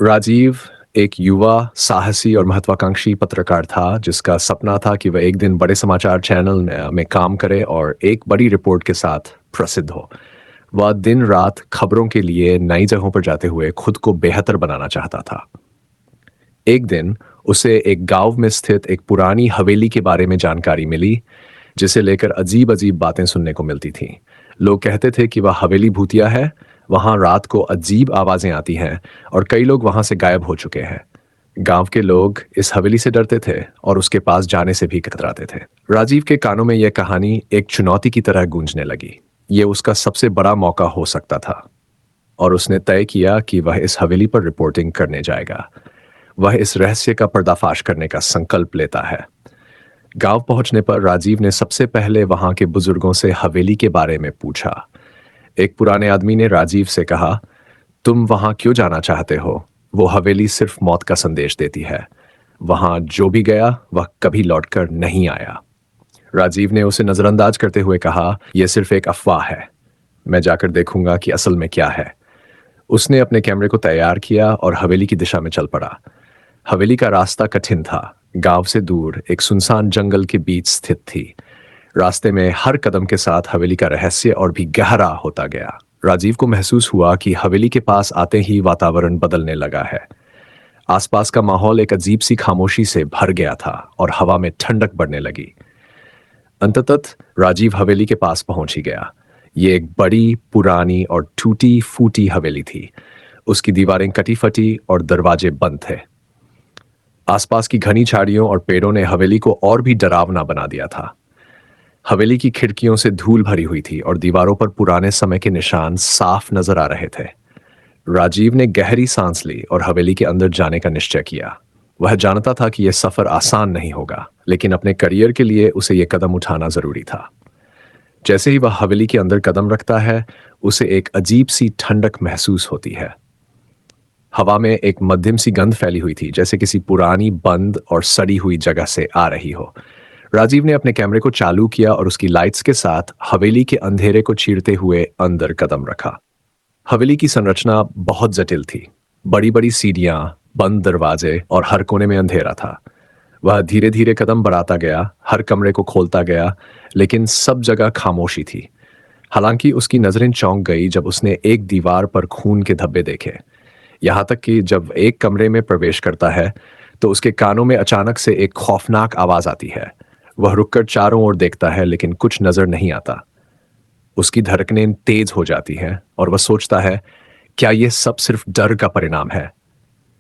राजीव एक युवा, साहसी और महत्वाकांक्षी पत्रकार था, जिसका सपना था कि वह एक दिन बड़े समाचार चैनल में काम करे और एक बड़ी रिपोर्ट के साथ प्रसिद्ध हो। वह दिन-रात खबरों के लिए नई जगहों पर जाते हुए खुद को बेहतर बनाना चाहता था। एक दिन उसे एक गाँव में स्थित एक पुरानी हवेली के बारे में जानकारी मिली, जिसे लेकर अजीब-अजीब बातें सुनने को मिलती थीं। लोग कहते थे कि वह हवेली भूतिया है, वहाँ रात को अजीब आवाज़ें आती हैं और कई लोग वहाँ से गायब हो चुके हैं। गाँव के लोग इस हवेली से डरते थे और उसके पास जाने से भी कतराते थे। राजीव के कानों में यह कहानी एक चुनौती की तरह गूंजने लगी। ये उसका सबसे बड़ा मौका हो सकता था और उसने तय किया कि वह इस हवेली पर रिपोर्टिंग करने जाएगा। वह इस रहस्य का पर्दाफाश करने का संकल्प लेता है। गांव पहुंचने पर राजीव ने सबसे पहले वहां के बुजुर्गों से हवेली के बारे में पूछा। एक पुराने आदमी ने राजीव से कहा, तुम वहां क्यों जाना चाहते हो? वो हवेली सिर्फ मौत का संदेश देती है। वहां जो भी गया वह कभी लौटकर नहीं आया। राजीव ने उसे नजरअंदाज करते हुए कहा, यह सिर्फ एक अफवाह है। मैं जाकर देखूंगा कि असल में क्या है। उसने अपने कैमरे को तैयार किया और हवेली की दिशा में चल पड़ा। हवेली का रास्ता कठिन था। गांव से दूर एक सुनसान जंगल के बीच स्थित थी। रास्ते में हर कदम के साथ हवेली का रहस्य और भी गहरा होता गया। राजीव को महसूस हुआ कि हवेली के पास आते ही वातावरण बदलने लगा है। आसपास का माहौल एक अजीब सी खामोशी से भर गया था और हवा में ठंडक बढ़ने लगी। अंततः राजीव हवेली के पास पहुंच ही गया। ये एक बड़ी, पुरानी और टूटी फूटी हवेली थी। उसकी दीवारें कटी फटी और दरवाजे बंद थे। आसपास की घनी झाड़ियों और पेड़ों ने हवेली को और भी डरावना बना दिया था। हवेली की खिड़कियों से धूल भरी हुई थी और दीवारों पर पुराने समय के निशान साफ नजर आ रहे थे। राजीव ने गहरी सांस ली और हवेली के अंदर जाने का निश्चय किया। वह जानता था कि यह सफर आसान नहीं होगा, लेकिन अपने करियर के लिए उसे यह कदम उठाना जरूरी था। जैसे ही वह हवेली के अंदर कदम रखता है, उसे एक अजीब सी ठंडक महसूस होती है। हवा में एक मध्यम सी गंध फैली हुई थी, जैसे किसी पुरानी, बंद और सड़ी हुई जगह से आ रही हो। राजीव ने अपने कैमरे को चालू किया और उसकी लाइट्स के साथ हवेली के अंधेरे को चीरते हुए अंदर कदम रखा। हवेली की संरचना बहुत जटिल थी। बड़ी बड़ी सीढ़ियां, बंद दरवाजे और हर कोने में अंधेरा था। वह धीरे धीरे कदम बढ़ाता गया, हर कमरे को खोलता गया, लेकिन सब जगह खामोशी थी। हालांकि उसकी नजरें चौंक गई जब उसने एक दीवार पर खून के धब्बे देखे। यहाँ तक कि जब एक कमरे में प्रवेश करता है तो उसके कानों में अचानक से एक खौफनाक आवाज आती है। वह रुककर चारों ओर देखता है, लेकिन कुछ नजर नहीं आता। उसकी धड़कनें तेज हो जाती हैं और वह सोचता है, क्या यह सब सिर्फ डर का परिणाम है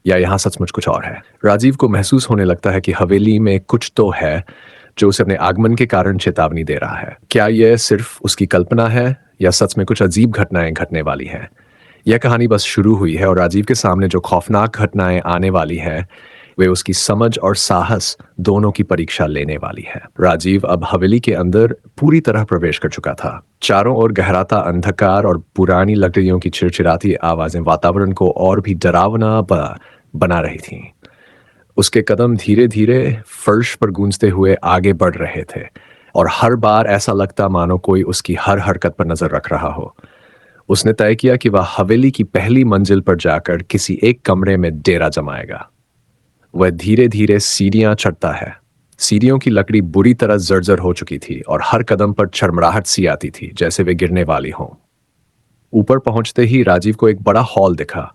या यहाँ सचमुच कुछ और है। राजीव को महसूस होने लगता है कि हवेली में कुछ तो है जो उसे अपने आगमन के कारण चेतावनी दे रहा है। क्या यह सिर्फ उसकी कल्पना है या सच में कुछ अजीब घटनाएं घटने वाली हैं? यह कहानी बस शुरू हुई है और राजीव के सामने जो खौफनाक घटनाएं आने वाली हैं, वे उसकी समझ और साहस दोनों की परीक्षा लेने वाली है। राजीव अब हवेली के अंदर पूरी तरह प्रवेश कर चुका था। चारों ओर गहराता अंधकार और पुरानी लकड़ियों की चिरचिराती आवाजें वातावरण को और भी डरावना बना रही थीं। उसके कदम धीरे धीरे फर्श पर गूंजते हुए आगे बढ़ रहे थे और हर बार ऐसा लगता मानो कोई उसकी हर हरकत पर नजर रख रहा हो। उसने तय किया कि वह हवेली की पहली मंजिल पर जाकर किसी एक कमरे में डेरा जमाएगा। वह धीरे धीरे सीढ़ियां चढ़ता है। सीढ़ियों की लकड़ी बुरी तरह जर्जर हो चुकी थी और हर कदम पर चरमराहट सी आती थी, जैसे वे गिरने वाली हों। ऊपर पहुंचते ही राजीव को एक बड़ा हॉल दिखा,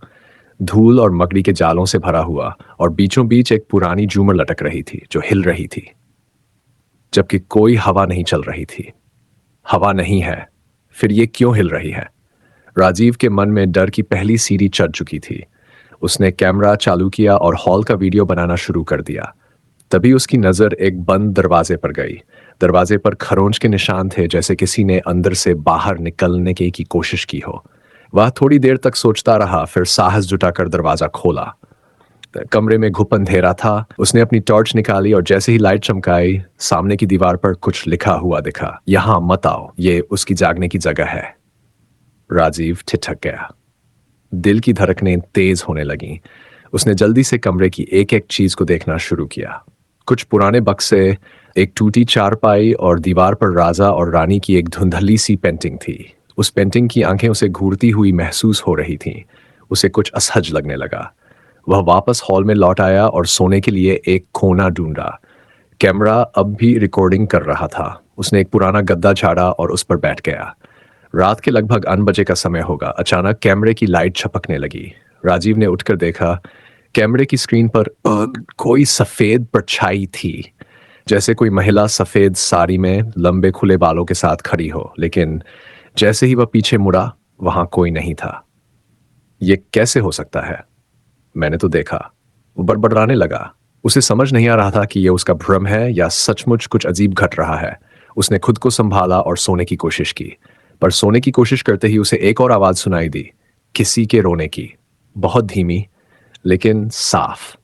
धूल और मकड़ी के जालों से भरा हुआ, और बीचों बीच एक पुरानी झूमर लटक रही थी जो हिल रही थी, जबकि कोई हवा नहीं चल रही थी। हवा नहीं है, फिर ये क्यों हिल रही है? राजीव के मन में डर की पहली सीढ़ी चढ़ चुकी थी। उसने कैमरा चालू किया और हॉल का वीडियो बनाना शुरू कर दिया। तभी उसकी नजर एक बंद दरवाजे पर गई। दरवाजे पर खरोंच के निशान थे, जैसे किसी ने अंदर से बाहर निकलने की कोशिश की हो। वह थोड़ी देर तक सोचता रहा, फिर साहस जुटाकर दरवाजा खोला। कमरे में घुप अंधेरा था। उसने अपनी टॉर्च निकाली और जैसे ही लाइट चमकाई, सामने की दीवार पर कुछ लिखा हुआ दिखा, यहाँ मत आओ, ये उसकी जागने की जगह है। राजीव ठिठक गया। दिल की धड़कनें तेज होने लगीं। उसने जल्दी से कमरे की एक एक चीज को देखना शुरू किया। कुछ पुराने बक्से, एक टूटी चारपाई और दीवार पर राजा और रानी की एक धुंधली सी पेंटिंग थी। उस पेंटिंग की आंखें उसे घूरती हुई महसूस हो रही थीं। उसे कुछ असहज लगने लगा। वह वापस हॉल में लौट आया और सोने के लिए एक कोना ढूंढा। कैमरा अब भी रिकॉर्डिंग कर रहा था। उसने एक पुराना गद्दा झाड़ा और उस पर बैठ गया। रात के लगभग 8 बजे का समय होगा। अचानक कैमरे की लाइट छपकने लगी। राजीव ने उठकर देखा। कैमरे की स्क्रीन पर कोई सफेद परछाई थी, जैसे कोई महिला सफेद साड़ी में लंबे खुले बालों के साथ खड़ी हो। लेकिन जैसे ही वह पीछे मुड़ा, वहां कोई नहीं था। ये कैसे हो सकता है? मैंने तो देखा। वो बड़बड़ाने लगा। उसे समझ नहीं आ रहा था कि यह उसका भ्रम है या सचमुच कुछ अजीब घट रहा है। उसने खुद को संभाला और सोने की कोशिश की, पर सोने की कोशिश करते ही उसे एक और आवाज सुनाई दी, किसी के रोने की, बहुत धीमी लेकिन साफ।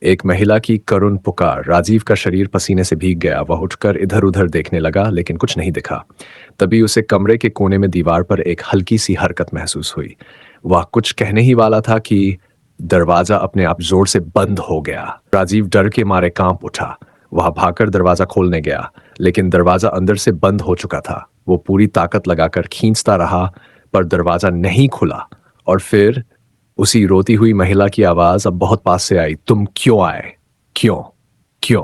एक महिला की करुण पुकार। राजीव का शरीर पसीने से भीग गया। वह उठकर इधर उधर देखने लगा, लेकिन कुछ नहीं दिखा। तभी उसे कमरे के कोने में दीवार पर एक हल्की सी हरकत महसूस हुई। वह कुछ कहने ही वाला था कि दरवाजा अपने आप जोर से बंद हो गया। राजीव डर के मारे कांप उठा। वह भागकर दरवाजा खोलने गया, लेकिन दरवाजा अंदर से बंद हो चुका था। वो पूरी ताकत लगाकर खींचता रहा, पर दरवाजा नहीं खुला। और फिर उसी रोती हुई महिला की आवाज अब बहुत पास से आई, तुम क्यों आए? क्यों? क्यों?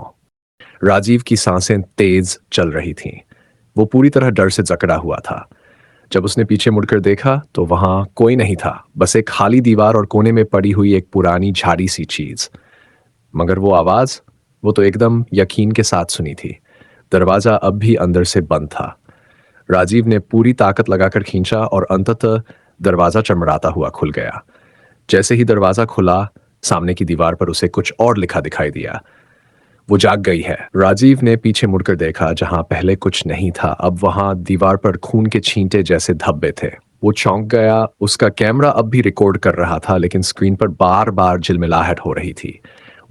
राजीव की सांसें तेज चल रही थीं। वो पूरी तरह डर से जकड़ा हुआ था। जब उसने पीछे मुड़कर देखा तो वहां कोई नहीं था, बस एक खाली दीवार और कोने में पड़ी हुई एक पुरानी झाड़ी सी चीज। मगर वो आवाज, वो तो एकदम यकीन के साथ सुनी थी। दरवाजा अब भी अंदर से बंद था। राजीव ने पूरी ताकत लगाकर खींचा और अंततः दरवाजा चमड़ाता हुआ खुल गया। जैसे ही दरवाजा खुला, सामने की दीवार पर उसे कुछ और लिखा दिखाई दिया, वो जाग गई है। राजीव ने पीछे मुड़कर देखा। जहां पहले कुछ नहीं था, अब वहां दीवार पर खून के छींटे जैसे धब्बे थे। वो चौंक गया। उसका कैमरा अब भी रिकॉर्ड कर रहा था, लेकिन स्क्रीन पर बार बार झिलमिलाहट हो रही थी।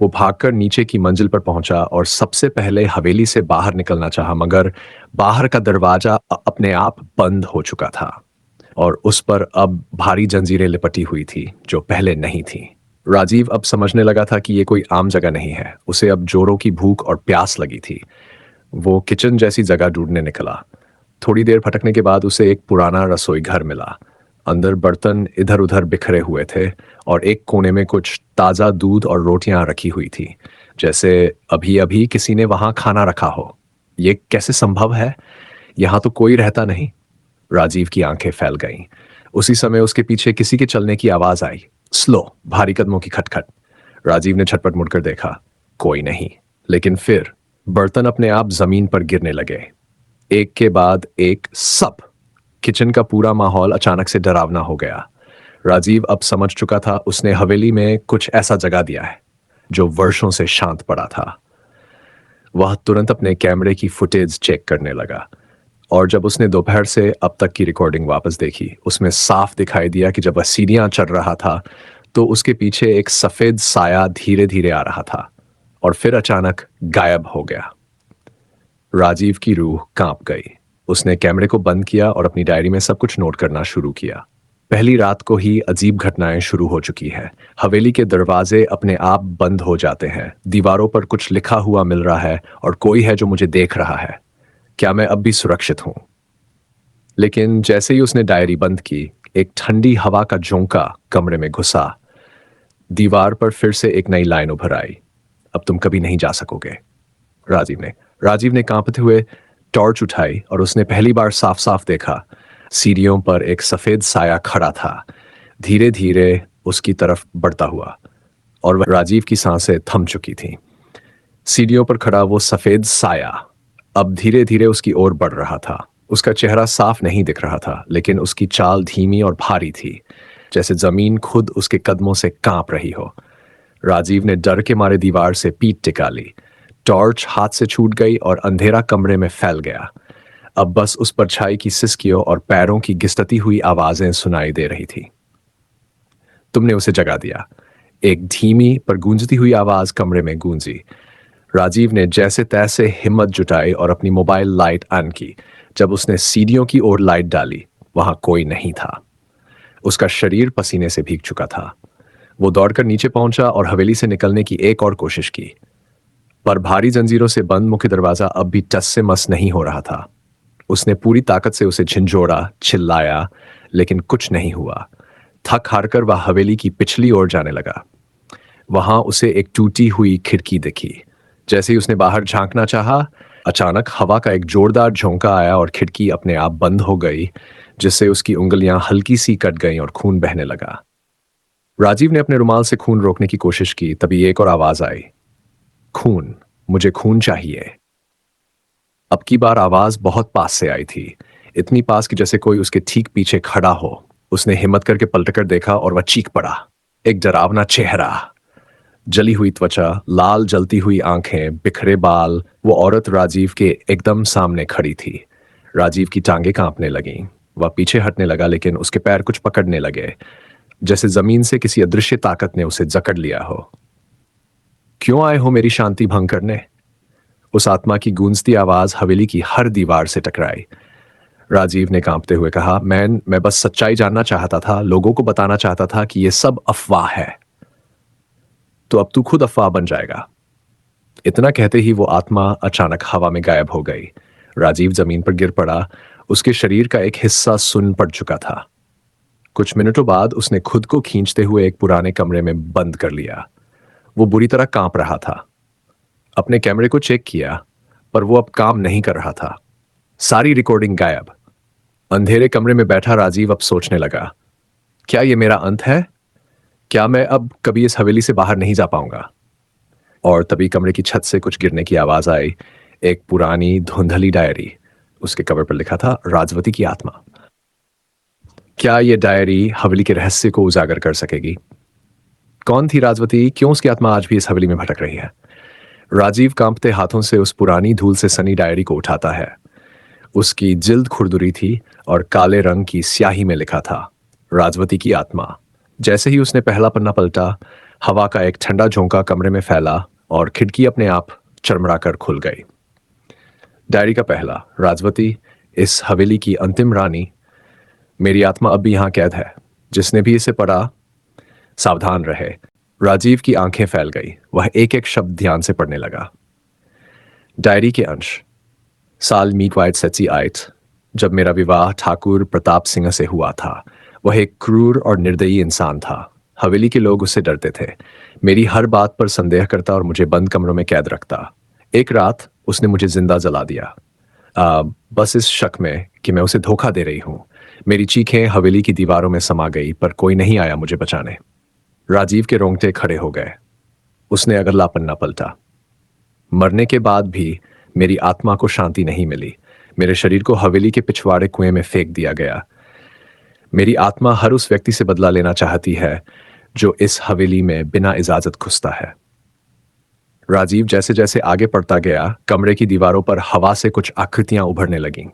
वो भागकर नीचे की मंजिल पर पहुंचा और सबसे पहले हवेली से बाहर निकलना चाहा, मगर बाहर का दरवाजा अपने आप बंद हो चुका था और उस पर अब भारी जंजीरें लिपटी हुई थी जो पहले नहीं थी। राजीव अब समझने लगा था कि ये कोई आम जगह नहीं है। उसे अब जोरों की भूख और प्यास लगी थी। वो किचन जैसी जगह ढूंढने निकला। थोड़ी देर भटकने के बाद उसे एक पुराना रसोई घर मिला। अंदर बर्तन इधर उधर बिखरे हुए थे और एक कोने में कुछ ताज़ा दूध और रोटियां रखी हुई थी, जैसे अभी अभी किसी ने वहां खाना रखा हो। ये कैसे संभव है? यहां तो कोई रहता नहीं। राजीव की आंखें फैल गईं। उसी समय उसके पीछे किसी के चलने की आवाज आई, स्लो, भारी कदमों की खटखट। राजीव ने झटपट मुड़कर देखा, कोई नहीं। लेकिन फिर बर्तन अपने आप जमीन पर गिरने लगे, एक के बाद एक, सब। किचन का पूरा माहौल अचानक से डरावना हो गया। राजीव अब समझ चुका था, उसने हवेली में कुछ ऐसा जगा दिया है जो वर्षों से शांत पड़ा था। वह तुरंत अपने कैमरे की फुटेज चेक करने लगा और जब उसने दोपहर से अब तक की रिकॉर्डिंग वापस देखी, उसमें साफ दिखाई दिया कि जब वह सीढ़ियां चढ़ रहा था तो उसके पीछे एक सफेद साया धीरे धीरे आ रहा था और फिर अचानक गायब हो गया। राजीव की रूह कांप गई। उसने कैमरे को बंद किया और अपनी डायरी में सब कुछ नोट करना शुरू किया। पहली रात को ही अजीब घटनाएं शुरू हो चुकी है। हवेली के दरवाजे अपने आप बंद हो जाते हैं, दीवारों पर कुछ लिखा हुआ मिल रहा है और कोई है जो मुझे देख रहा है। क्या मैं अब भी सुरक्षित हूं? लेकिन जैसे ही उसने डायरी बंद की, एक ठंडी हवा का झोंका कमरे में घुसा। दीवार पर फिर से एक नई लाइन उभर आई, अब तुम कभी नहीं जा सकोगे। राजीव ने कांपते हुए टॉर्च उठाई और उसने पहली बार साफ साफ देखा, सीढ़ियों पर एक सफेद साया खड़ा था, धीरे धीरे उसकी तरफ बढ़ता हुआ। और राजीव की सांसें थम चुकी थीं। सीढ़ियों पर खड़ा वो सफेद साया अब धीरे धीरे उसकी ओर बढ़ रहा था। उसका चेहरा साफ नहीं दिख रहा था, लेकिन उसकी चाल धीमी और भारी थी, जैसे जमीन खुद उसके कदमों से कांप रही हो। राजीव ने डर के मारे दीवार से पीठ टिका ली। टॉर्च हाथ से छूट गई और अंधेरा कमरे में फैल गया। अब बस उस परछाई की सिसकियों और पैरों की घिसटती हुई आवाजें सुनाई दे रही थी। तुमने उसे जगा दिया, एक धीमी पर गूंजती हुई आवाज कमरे में गूंजी। राजीव ने जैसे तैसे हिम्मत जुटाई और अपनी मोबाइल लाइट ऑन की। जब उसने सीढ़ियों की ओर लाइट डाली, वहां कोई नहीं था। उसका शरीर पसीने से भीग चुका था। वो दौड़कर नीचे पहुंचा और हवेली से निकलने की एक और कोशिश की, पर भारी जंजीरों से बंद मुख्य दरवाजा अब भी टस से मस नहीं हो रहा था। उसने पूरी ताकत से उसे झिंझोड़ा, चिल्लाया, लेकिन कुछ नहीं हुआ। थक हारकर वह हवेली की पिछली ओर जाने लगा। वहां उसे एक टूटी हुई खिड़की दिखी। जैसे ही उसने बाहर झांकना चाहा, अचानक हवा का एक जोरदार झोंका आया और खिड़की अपने आप बंद हो गई, जिससे उसकी उंगलियां हल्की सी कट गईं और खून बहने लगा। राजीव ने अपने रुमाल से खून रोकने की कोशिश की, तभी एक और आवाज आई, खून, मुझे खून चाहिए। अब की बार आवाज बहुत पास से आई थी, इतनी पास कि जैसे कोई उसके ठीक पीछे खड़ा हो। उसने हिम्मत करके पलटकर देखा और वह चीख पड़ा। एक डरावना चेहरा, जली हुई त्वचा, लाल जलती हुई आंखें, बिखरे बाल। वो औरत राजीव के एकदम सामने खड़ी थी। राजीव की टांगें कांपने लगीं। वह पीछे हटने लगा, लेकिन उसके पैर कुछ पकड़ने लगे, जैसे जमीन से किसी अदृश्य ताकत ने उसे जकड़ लिया हो। क्यों आए हो मेरी शांति भंग करने? उस आत्मा की गूंजती आवाज हवेली की हर दीवार से टकराई। राजीव ने कांपते हुए कहा, मैं बस सच्चाई जानना चाहता था, लोगों को बताना चाहता था कि यह सब अफवाह है। तो अब तू खुद अफवाह बन जाएगा। इतना कहते ही वो आत्मा अचानक हवा में गायब हो गई। राजीव जमीन पर गिर पड़ा। उसके शरीर का एक हिस्सा सुन्न पड़ चुका था। कुछ मिनटों बाद उसने खुद को खींचते हुए एक पुराने कमरे में बंद कर लिया। वो बुरी तरह कांप रहा था। अपने कैमरे को चेक किया, पर वो अब काम नहीं कर रहा था। सारी रिकॉर्डिंग गायब। अंधेरे कमरे में बैठा राजीव अब सोचने लगा, क्या ये मेरा अंत है? क्या मैं अब कभी इस हवेली से बाहर नहीं जा पाऊंगा? और तभी कमरे की छत से कुछ गिरने की आवाज आई। एक पुरानी धुंधली डायरी। उसके कवर पर लिखा था, राजवती की आत्मा। क्या ये डायरी हवेली के रहस्य को उजागर कर सकेगी? कौन थी राजवती? क्यों उसकी आत्मा आज भी इस हवेली में भटक रही है? राजीव कांपते हाथों से उस पुरानी धूल से सनी डायरी को उठाता है। उसकी जिल्द खुरदुरी थी और काले रंग की स्याही में लिखा था, राजवती की आत्मा। जैसे ही उसने पहला पन्ना पलटा, हवा का एक ठंडा झोंका कमरे में फैला और खिड़की अपने आप चरमराकर खुल गई। डायरी का पहला, राजवती, इस हवेली की अंतिम रानी, मेरी आत्मा अब भी यहां कैद है। जिसने भी इसे पढ़ा, सावधान रहे। राजीव की आंखें फैल गई। वह एक एक शब्द ध्यान से पढ़ने लगा। डायरी के अंश, साल मीटवाइट सेची आयत, जब मेरा विवाह ठाकुर प्रताप सिंह से हुआ था। वह एक क्रूर और निर्दयी इंसान था। हवेली के लोग उससे डरते थे। मेरी हर बात पर संदेह करता और मुझे बंद कमरों में कैद रखता। एक रात उसने मुझे जिंदा जला दिया, बस इस शक में कि मैं उसे धोखा दे रही हूं। मेरी चीखें हवेली की दीवारों में समा गई, पर कोई नहीं आया मुझे बचाने। राजीव के रोंगटे खड़े हो गए। उसने अगला पन्ना पलटा। मरने के बाद भी मेरी आत्मा को शांति नहीं मिली। मेरे शरीर को हवेली के पिछवाड़े कुएं में फेंक दिया गया। मेरी आत्मा हर उस व्यक्ति से बदला लेना चाहती है जो इस हवेली में बिना इजाजत घुसता है। राजीव जैसे जैसे आगे बढ़ता गया, कमरे की दीवारों पर हवा से कुछ आकृतियां उभरने लगीं।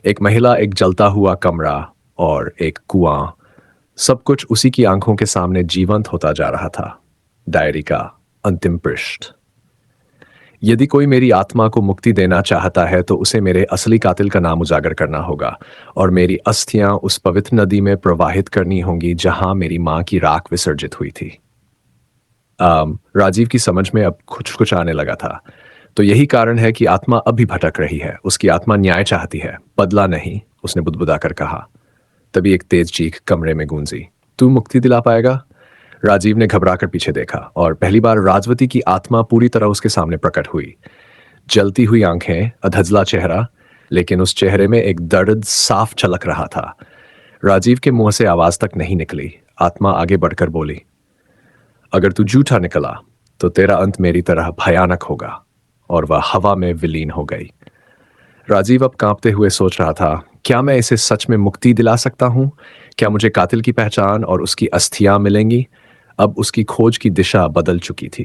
एक महिला, एक जलता हुआ कमरा और एक कुआं, सब कुछ उसी की आंखों के सामने जीवंत होता जा रहा था। डायरी का अंतिम पृष्ठ। यदि कोई मेरी आत्मा को मुक्ति देना चाहता है तो उसे मेरे असली कातिल का नाम उजागर करना होगा और मेरी अस्थियां उस पवित्र नदी में प्रवाहित करनी होंगी जहां मेरी मां की राख विसर्जित हुई थी। राजीव की समझ में अब कुछ कुछ आने लगा था। तो यही कारण है कि आत्मा अब भी भटक रही है। उसकी आत्मा न्याय चाहती है, बदला नहीं, उसने बुदबुदा कर कहा। तभी एक तेज चीख कमरे में गूंजी। तू मुक्ति दिला पाएगा? राजीव ने घबराकर पीछे देखा और पहली बार राजवती की आत्मा पूरी तरह उसके सामने प्रकट हुई। जलती हुई आंखें, अधजला चेहरा, लेकिन उस चेहरे में एक दर्द साफ झलक रहा था। राजीव के मुंह से आवाज तक नहीं निकली। आत्मा आगे बढ़कर बोली, अगर तू झूठा निकला तो तेरा अंत मेरी तरह भयानक होगा। और वह हवा में विलीन हो गई। राजीव अब कांपते हुए सोच रहा था, क्या मैं इसे सच में मुक्ति दिला सकता हूं? क्या मुझे कातिल की पहचान और उसकी अस्थियां मिलेंगी? अब उसकी खोज की दिशा बदल चुकी थी,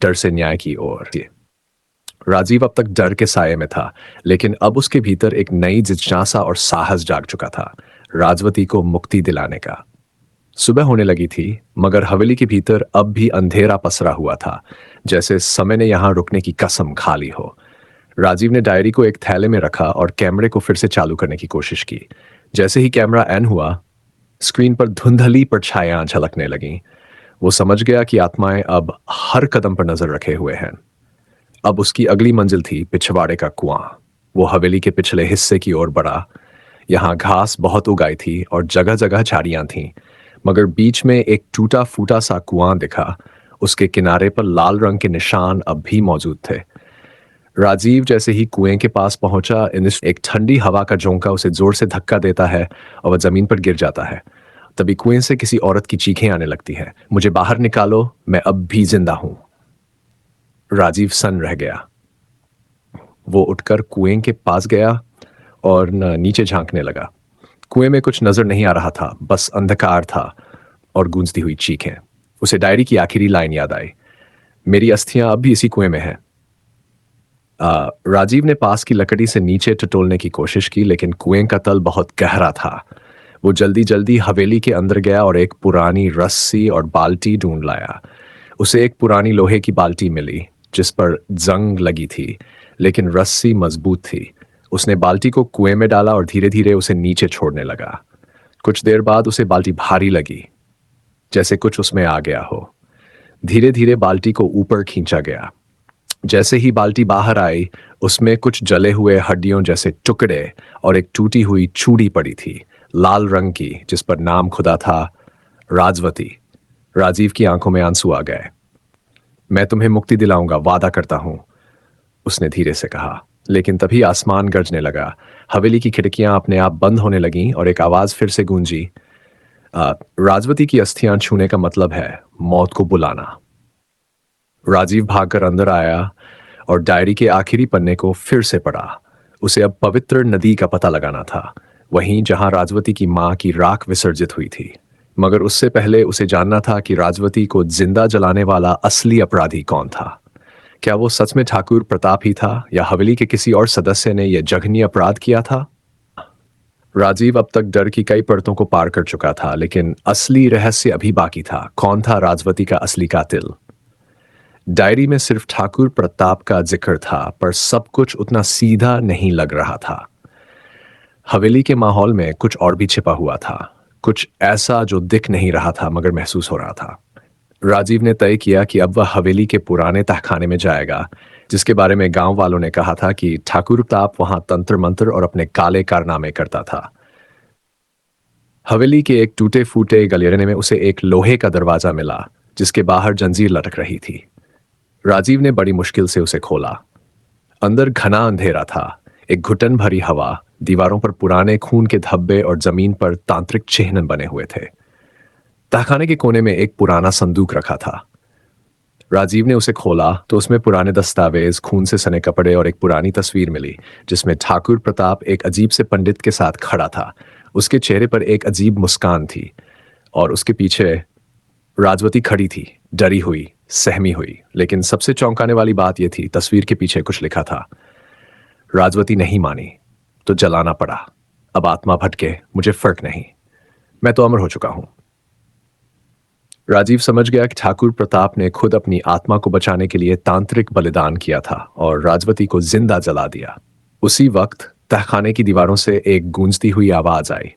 डर से न्याय की ओर। राजीव अब तक डर के साये में था, लेकिन अब उसके भीतर एक नई जिज्ञासा और साहस जाग चुका था, राजवती को मुक्ति दिलाने का। सुबह होने लगी थी, मगर हवेली के भीतर अब भी अंधेरा पसरा हुआ था, जैसे समय ने यहां रुकने की कसम खा ली हो। राजीव ने डायरी को एक थैले में रखा और कैमरे को फिर से चालू करने की कोशिश की। जैसे ही कैमरा ऑन हुआ, स्क्रीन पर धुंधली परछाइयां झलकने लगीं। वो समझ गया कि आत्माएं अब हर कदम पर नजर रखे हुए हैं। अब उसकी अगली मंजिल थी पिछवाड़े का कुआं। वो हवेली के पिछले हिस्से की ओर बढ़ा। यहाँ घास बहुत उगाई थी और जगह जगह झाड़ियां थीं, मगर बीच में एक टूटा फूटा सा कुआं दिखा। उसके किनारे पर लाल रंग के निशान अब भी मौजूद थे। राजीव जैसे ही कुएं के पास पहुंचा, एक ठंडी हवा का झोंका उसे जोर से धक्का देता है और वह जमीन पर गिर जाता है। तभी कुएं से किसी औरत की चीखें आने लगती हैं, मुझे बाहर निकालो, मैं अब भी जिंदा हूं। राजीव सन्न रह गया। वो उठकर कुएं के पास गया और नीचे झांकने लगा। कुएं में कुछ नजर नहीं आ रहा था, बस अंधकार था और गूंजती हुई चीखें। उसे डायरी की आखिरी लाइन याद आई, मेरी अस्थियां अब भी इसी कुएं में हैं। राजीव ने पास की लकड़ी से नीचे टटोलने की कोशिश की, लेकिन कुएं का तल बहुत गहरा था। वो जल्दी जल्दी हवेली के अंदर गया और एक पुरानी रस्सी और बाल्टी ढूंढ लाया। उसे एक पुरानी लोहे की बाल्टी मिली जिस पर जंग लगी थी, लेकिन रस्सी मजबूत थी। उसने बाल्टी को कुएं में डाला और धीरे धीरे उसे नीचे छोड़ने लगा। कुछ देर बाद उसे बाल्टी भारी लगी, जैसे कुछ उसमें आ गया हो। धीरे धीरे बाल्टी को ऊपर खींचा गया। जैसे ही बाल्टी बाहर आई, उसमें कुछ जले हुए हड्डियों जैसे टुकड़े और एक टूटी हुई चूड़ी पड़ी थी, लाल रंग की, जिस पर नाम खुदा था, राजवती। राजीव की आंखों में आंसू आ गए। मैं तुम्हें मुक्ति दिलाऊंगा, वादा करता हूं, उसने धीरे से कहा। लेकिन तभी आसमान गरजने लगा, हवेली की खिड़कियां अपने आप बंद होने लगीं और एक आवाज फिर से गूंजी, राजवती की अस्थियां छूने का मतलब है मौत को बुलाना। राजीव भागकर अंदर आया और डायरी के आखिरी पन्ने को फिर से पढ़ा। उसे अब पवित्र नदी का पता लगाना था, वहीं जहां राजवती की मां की राख विसर्जित हुई थी। मगर उससे पहले उसे जानना था कि राजवती को जिंदा जलाने वाला असली अपराधी कौन था। क्या वो सच में ठाकुर प्रताप ही था, या हवेली के किसी और सदस्य ने यह जघन्य अपराध किया था? राजीव अब तक डर की कई परतों को पार कर चुका था, लेकिन असली रहस्य अभी बाकी था। कौन था राजवती का असली कातिल? डायरी में सिर्फ ठाकुर प्रताप का जिक्र था, पर सब कुछ उतना सीधा नहीं लग रहा था। हवेली के माहौल में कुछ और भी छिपा हुआ था, कुछ ऐसा जो दिख नहीं रहा था मगर महसूस हो रहा था। राजीव ने तय किया कि अब वह हवेली के पुराने तहखाने में जाएगा, जिसके बारे में गांव वालों ने कहा था कि ठाकुर प्रताप वहां तंत्र मंत्र और अपने काले कारनामे करता था। हवेली के एक टूटे फूटे गलियारे में उसे एक लोहे का दरवाजा मिला, जिसके बाहर जंजीर लटक रही थी। राजीव ने बड़ी मुश्किल से उसे खोला। अंदर घना अंधेरा था, एक घुटन भरी हवा, दीवारों पर पुराने खून के धब्बे और जमीन पर तांत्रिक चिन्ह बने हुए थे। तहखाने के कोने में एक पुराना संदूक रखा था। राजीव ने उसे खोला तो उसमें पुराने दस्तावेज, खून से सने कपड़े और एक पुरानी तस्वीर मिली, जिसमें ठाकुर प्रताप एक अजीब से पंडित के साथ खड़ा था। उसके चेहरे पर एक अजीब मुस्कान थी और उसके पीछे राजवती खड़ी थी, डरी हुई, सहमी हुई। लेकिन सबसे चौंकाने वाली बात यह थी, तस्वीर के पीछे कुछ लिखा था। राजवती नहीं मानी तो जलाना पड़ा। अब आत्मा भटके, मुझे फर्क नहीं, मैं तो अमर हो चुका हूं। राजीव समझ गया कि ठाकुर प्रताप ने खुद अपनी आत्मा को बचाने के लिए तांत्रिक बलिदान किया था और राजवती को जिंदा जला दिया। उसी वक्त तहखाने की दीवारों से एक गूंजती हुई आवाज आई,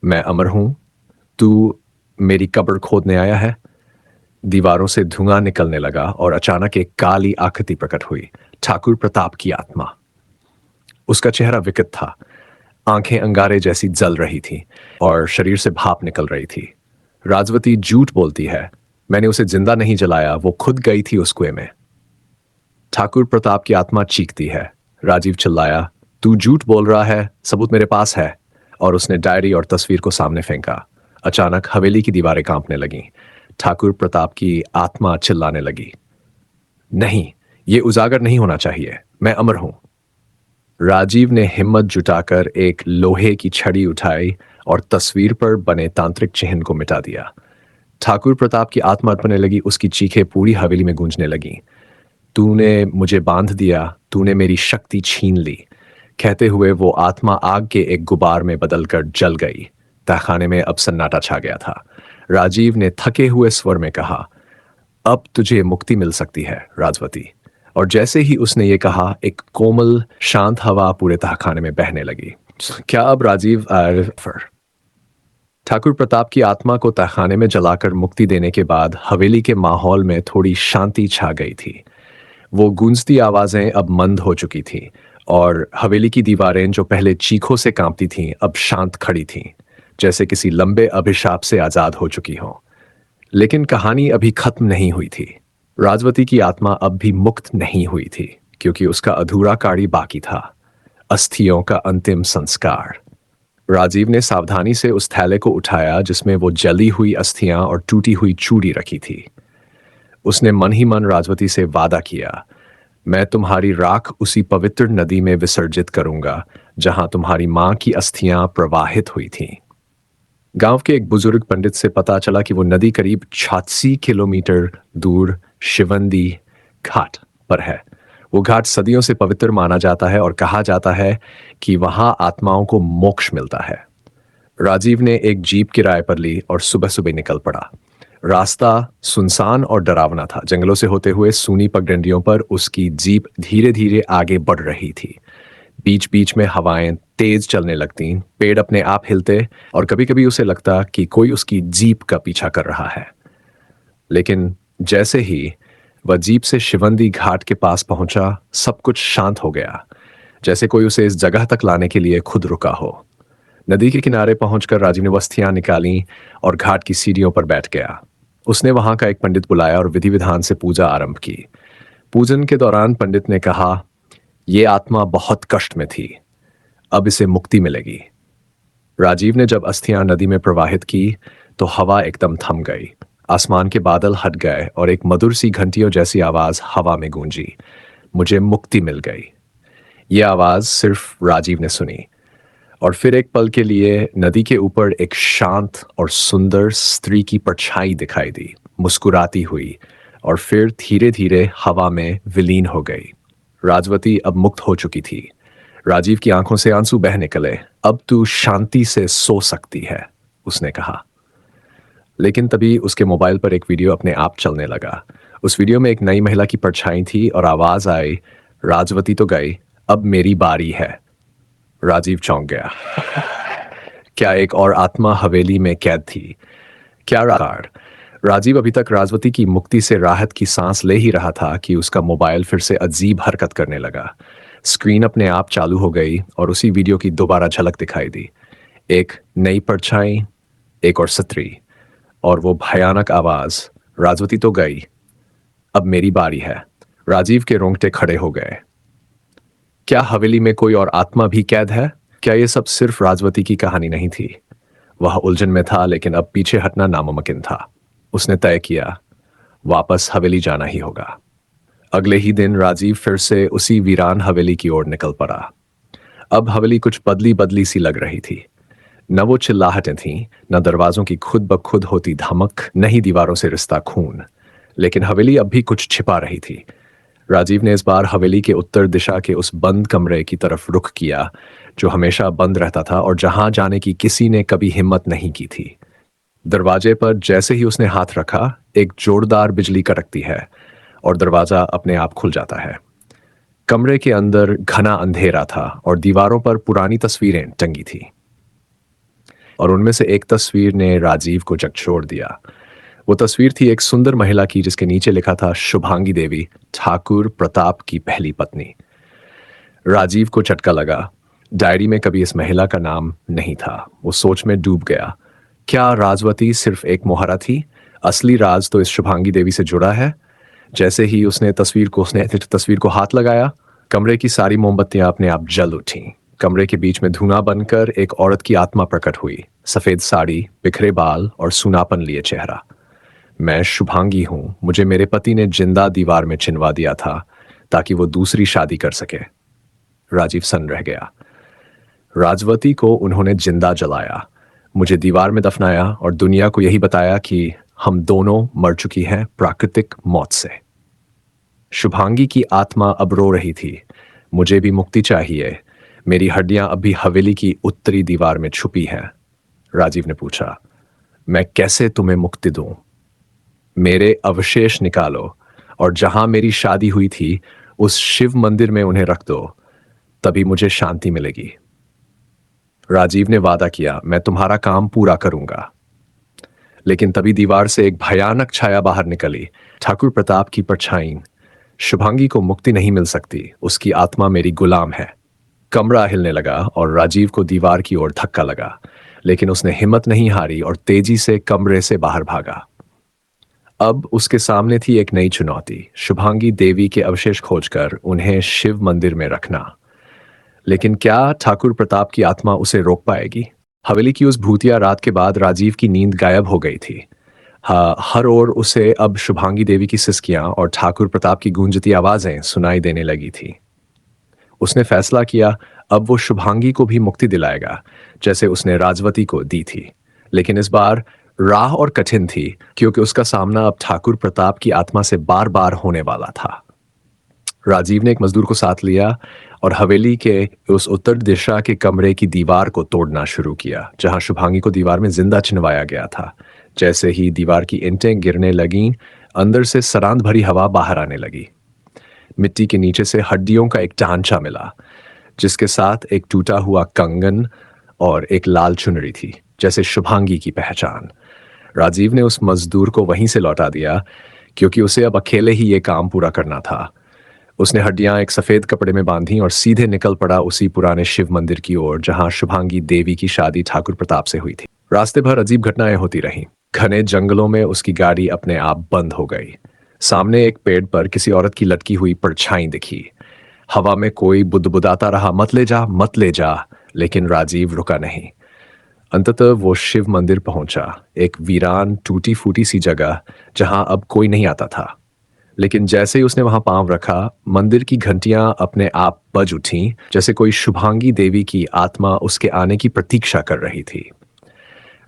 मैं अमर हूं, तू मेरी कब्र खोदने आया है। दीवारों से धुआं निकलने लगा और अचानक एक काली आकृति प्रकट हुई, ठाकुर प्रताप की आत्मा। उसका चेहरा विकृत था, आंखें अंगारे जैसी जल रही थी और शरीर से भाप निकल रही थी। राजवती झूठ बोलती है, मैंने उसे जिंदा नहीं जलाया, वो खुद गई थी उस कुएं में। ठाकुर प्रताप की आत्मा चीखती है। राजीव चिल्लाया, तू झूठ बोल रहा है, सबूत मेरे पास है। और उसने डायरी और तस्वीर को सामने फेंका। अचानक हवेली की दीवारें कांपने लगीं। ठाकुर प्रताप की आत्मा चिल्लाने लगी, नहीं, ये उजागर नहीं होना चाहिए, मैं अमर हूं। राजीव ने हिम्मत जुटाकर एक लोहे की छड़ी उठाई और तस्वीर पर बने तांत्रिक चिन्ह को मिटा दिया। ठाकुर प्रताप की आत्मा अर्पने लगी, उसकी चीखें पूरी हवेली में गूंजने लगीं। तूने मुझे बांध दिया, तूने मेरी शक्ति छीन ली। कहते हुए वो आत्मा आग के एक गुबार में बदलकर जल गई। तहखाने में अब सन्नाटा छा गया था। राजीव ने थके हुए स्वर में कहा, अब तुझे मुक्ति मिल सकती है राजवती। और जैसे ही उसने ये कहा, एक कोमल शांत हवा पूरे तहखाने में बहने लगी। क्या अब राजीव ठाकुर प्रताप की आत्मा को तहखाने में जलाकर मुक्ति देने के बाद हवेली के माहौल में थोड़ी शांति छा गई थी। वो गूंजती आवाजें अब मंद हो चुकी थीं और हवेली की दीवारें जो पहले चीखों से कांपती थीं अब शांत खड़ी थीं, जैसे किसी लंबे अभिशाप से आजाद हो चुकी हों। लेकिन कहानी अभी खत्म नहीं हुई थी। राजवती की आत्मा अब भी मुक्त नहीं हुई थी, क्योंकि उसका अधूरा कार्य बाकी था, अस्थियों का अंतिम संस्कार। राजीव ने सावधानी से उस थैले को उठाया जिसमें वो जली हुई अस्थियां और टूटी हुई चूड़ी रखी थी। उसने मन ही मन राजवती से वादा किया, मैं तुम्हारी राख उसी पवित्र नदी में विसर्जित करूंगा जहां तुम्हारी मां की अस्थियां प्रवाहित हुई थीं। गांव के एक बुजुर्ग पंडित से पता चला कि वो नदी करीब 86 किलोमीटर दूर शिवंदी घाट पर है। वो घाट सदियों से पवित्र माना जाता है और कहा जाता है कि वहां आत्माओं को मोक्ष मिलता है। राजीव ने एक जीप किराए पर ली और सुबह सुबह निकल पड़ा। रास्ता सुनसान और डरावना था। जंगलों से होते हुए सूनी पगडंडियों पर उसकी जीप धीरे धीरे आगे बढ़ रही थी। बीच बीच में हवाएं तेज चलने लगती, पेड़ अपने आप हिलते और कभी कभी उसे लगता कि कोई उसकी जीप का पीछा कर रहा है। लेकिन जैसे ही वह जीप से शिवंदी घाट के पास पहुंचा, सब कुछ शांत हो गया, जैसे कोई उसे इस जगह तक लाने के लिए खुद रुका हो। नदी के किनारे पहुंचकर राजीव ने वस्तियां निकाली और घाट की सीढ़ियों पर बैठ गया। उसने वहां का एक पंडित बुलाया और विधि विधान से पूजा आरंभ की। पूजन के दौरान पंडित ने कहा, ये आत्मा बहुत कष्ट में थी, अब इसे मुक्ति मिलेगी। राजीव ने जब अस्थियां नदी में प्रवाहित की तो हवा एकदम थम गई। आसमान के बादल हट गए और एक मधुर सी घंटियों जैसी आवाज हवा में गूंजी, मुझे मुक्ति मिल गई। यह आवाज सिर्फ राजीव ने सुनी और फिर एक पल के लिए नदी के ऊपर एक शांत और सुंदर स्त्री की परछाई दिखाई दी, मुस्कुराती हुई, और फिर धीरे धीरे हवा में विलीन हो गई। राजवती अब मुक्त हो चुकी थी। राजीव की आंखों से आंसू बह निकले। अब तू शांति से सो सकती है, उसने कहा। लेकिन तभी उसके मोबाइल पर एक वीडियो अपने आप चलने लगा। उस वीडियो में एक नई महिला की परछाई थी और आवाज आई, राजवती तो गई, अब मेरी बारी है। राजीव चौंक गया। क्या एक और आत्मा हवेली में कैद थी? क्या राजीव अभी तक राजवती की मुक्ति से राहत की सांस ले ही रहा था कि उसका मोबाइल फिर से अजीब हरकत करने लगा। स्क्रीन अपने आप चालू हो गई और उसी वीडियो की दोबारा झलक दिखाई दी। एक नई परछाई, एक और स्त्री, और वो भयानक आवाज, राजवती तो गई, अब मेरी बारी है। राजीव के रोंगटे खड़े हो गए। क्या हवेली में कोई और आत्मा भी कैद है? क्या ये सब सिर्फ राजवती की कहानी नहीं थी? वह उलझन में था, लेकिन अब पीछे हटना नामुमकिन था। उसने तय किया, वापस हवेली जाना ही होगा। अगले ही दिन राजीव फिर से उसी वीरान हवेली की ओर निकल पड़ा। अब हवेली कुछ बदली बदली सी लग रही थी। न वो चिल्लाहटें थीं, न दरवाजों की खुद ब खुद होती धमक, न ही दीवारों से रिश्ता खून। लेकिन हवेली अब भी कुछ छिपा रही थी। राजीव ने इस बार हवेली के उत्तर दिशा के उस बंद कमरे की तरफ रुख किया जो हमेशा बंद रहता था और जहां जाने की किसी ने कभी हिम्मत नहीं की थी। दरवाजे पर जैसे ही उसने हाथ रखा, एक जोरदार बिजली कड़कती है और दरवाजा अपने आप खुल जाता है। कमरे के अंदर घना अंधेरा था और दीवारों पर पुरानी तस्वीरें टंगी थी, और उनमें से एक तस्वीर ने राजीव को झकझोर दिया। वो तस्वीर थी एक सुंदर महिला की जिसके नीचे लिखा था, शुभांगी देवी, ठाकुर प्रताप की पहली पत्नी। राजीव को झटका लगा। डायरी में कभी इस महिला का नाम नहीं था। वो सोच में डूब गया। क्या राजवती सिर्फ एक मोहरा थी? असली राज तो इस शुभांगी देवी से जुड़ा है। जैसे ही उसने तस्वीर को हाथ लगाया, कमरे की सारी मोमबत्तियां अपने आप जल उठीं। कमरे के बीच में धुआं बनकर एक औरत की आत्मा प्रकट हुई। सफेद साड़ी, बिखरे बाल और सूनापन लिए चेहरा। मैं शुभांगी हूं। मुझे मेरे पति ने जिंदा दीवार में चिनवा दिया था ताकि वो दूसरी शादी कर सके। राजीव सन रह गया। राजवती को उन्होंने जिंदा जलाया, मुझे दीवार में दफनाया और दुनिया को यही बताया कि हम दोनों मर चुकी हैं प्राकृतिक मौत से। शुभांगी की आत्मा अब रो रही थी, मुझे भी मुक्ति चाहिए। मेरी हड्डियां अभी हवेली की उत्तरी दीवार में छुपी हैं। राजीव ने पूछा, मैं कैसे तुम्हें मुक्ति दूं? मेरे अवशेष निकालो और जहां मेरी शादी हुई थी उस शिव मंदिर में उन्हें रख दो, तभी मुझे शांति मिलेगी। राजीव ने वादा किया, मैं तुम्हारा काम पूरा करूंगा। लेकिन तभी दीवार से एक भयानक छाया बाहर निकली, ठाकुर प्रताप की परछाई। शुभांगी को मुक्ति नहीं मिल सकती, उसकी आत्मा मेरी गुलाम है। कमरा हिलने लगा और राजीव को दीवार की ओर धक्का लगा, लेकिन उसने हिम्मत नहीं हारी और तेजी से कमरे से बाहर भागा। अब उसके सामने थी एक नई चुनौती, शुभांगी देवी के अवशेष खोजकर उन्हें शिव मंदिर में रखना। लेकिन क्या ठाकुर प्रताप की आत्मा उसे रोक पाएगी? हवेली की उस भूतिया रात के बाद राजीव की नींद गायब हो गई थी। हाँ, हर ओर उसे अब शुभांगी देवी की सिसकियां और ठाकुर प्रताप की गूंजती आवाजें सुनाई देने लगी थी। उसने फैसला किया अब वो शुभांगी को भी मुक्ति दिलाएगा, जैसे उसने राजवती को दी थी। लेकिन इस बार राह और कठिन थी, क्योंकि उसका सामना अब ठाकुर प्रताप की आत्मा से बार बार होने वाला था। राजीव ने एक मजदूर को साथ लिया और हवेली के उस उत्तर दिशा के कमरे की दीवार को तोड़ना शुरू किया, जहां शुभांगी को दीवार में जिंदा चिनवाया गया था। जैसे ही दीवार की ईंटें गिरने लगीं, अंदर से सरांद भरी हवा बाहर आने लगी। मिट्टी के नीचे से हड्डियों का एक ढांचा मिला, जिसके साथ एक टूटा हुआ कंगन और एक लाल चुनरी थी, जैसे शुभांगी की पहचान। राजीव ने उस मजदूर को वहीं से लौटा दिया, क्योंकि उसे अब अकेले ही ये काम पूरा करना था। उसने हड्डियां एक सफेद कपड़े में बांधी और सीधे निकल पड़ा उसी पुराने शिव मंदिर की ओर, जहां शुभांगी देवी की शादी ठाकुर प्रताप से हुई थी। रास्ते भर अजीब घटनाएं होती रहीं। घने जंगलों में उसकी गाड़ी अपने आप बंद हो गई। सामने एक पेड़ पर किसी औरत की लटकी हुई परछाई दिखी। हवा में कोई बुदबुदाता रहा, मत ले जा, मत ले जा। लेकिन राजीव रुका नहीं। अंततः वो शिव मंदिर पहुंचा, एक वीरान टूटी फूटी सी जगह जहां अब कोई नहीं आता था। लेकिन जैसे ही उसने वहां पांव रखा, मंदिर की घंटियां अपने आप बज उठीं, जैसे कोई शुभांगी देवी की आत्मा उसके आने की प्रतीक्षा कर रही थी।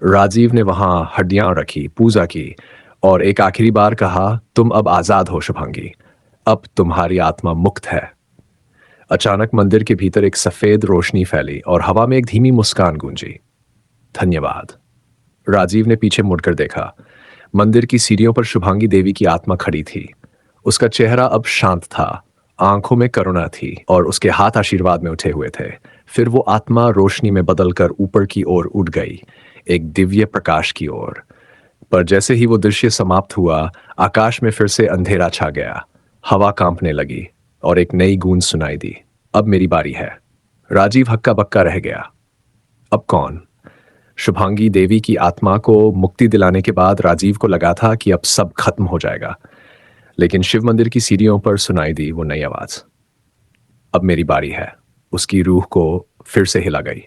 राजीव ने वहां हड्डियां रखी, पूजा की और एक आखिरी बार कहा, तुम अब आजाद हो शुभांगी, अब तुम्हारी आत्मा मुक्त है। अचानक मंदिर के भीतर एक सफेद रोशनी फैली और हवा में एक धीमी मुस्कान गूंजी। धन्यवाद। राजीव ने पीछे मुड़कर देखा। मंदिर की सीढ़ियों पर शुभांगी देवी की आत्मा खड़ी थी। उसका चेहरा अब शांत था, आंखों में करुणा थी और उसके हाथ आशीर्वाद में उठे हुए थे। फिर वो आत्मा रोशनी में बदलकर ऊपर की ओर उड़ गई, एक दिव्य प्रकाश की ओर। पर जैसे ही वो दृश्य समाप्त हुआ, आकाश में फिर से अंधेरा छा गया। हवा कांपने लगी और एक नई गूंज सुनाई दी, अब मेरी बारी है। राजीव हक्का बक्का रह गया। अब कौन? शुभांगी देवी की आत्मा को मुक्ति दिलाने के बाद राजीव को लगा था कि अब सब खत्म हो जाएगा। लेकिन शिव मंदिर की सीढ़ियों पर सुनाई दी वो नई आवाज, अब मेरी बारी है। उसकी रूह को फिर से हिला गई।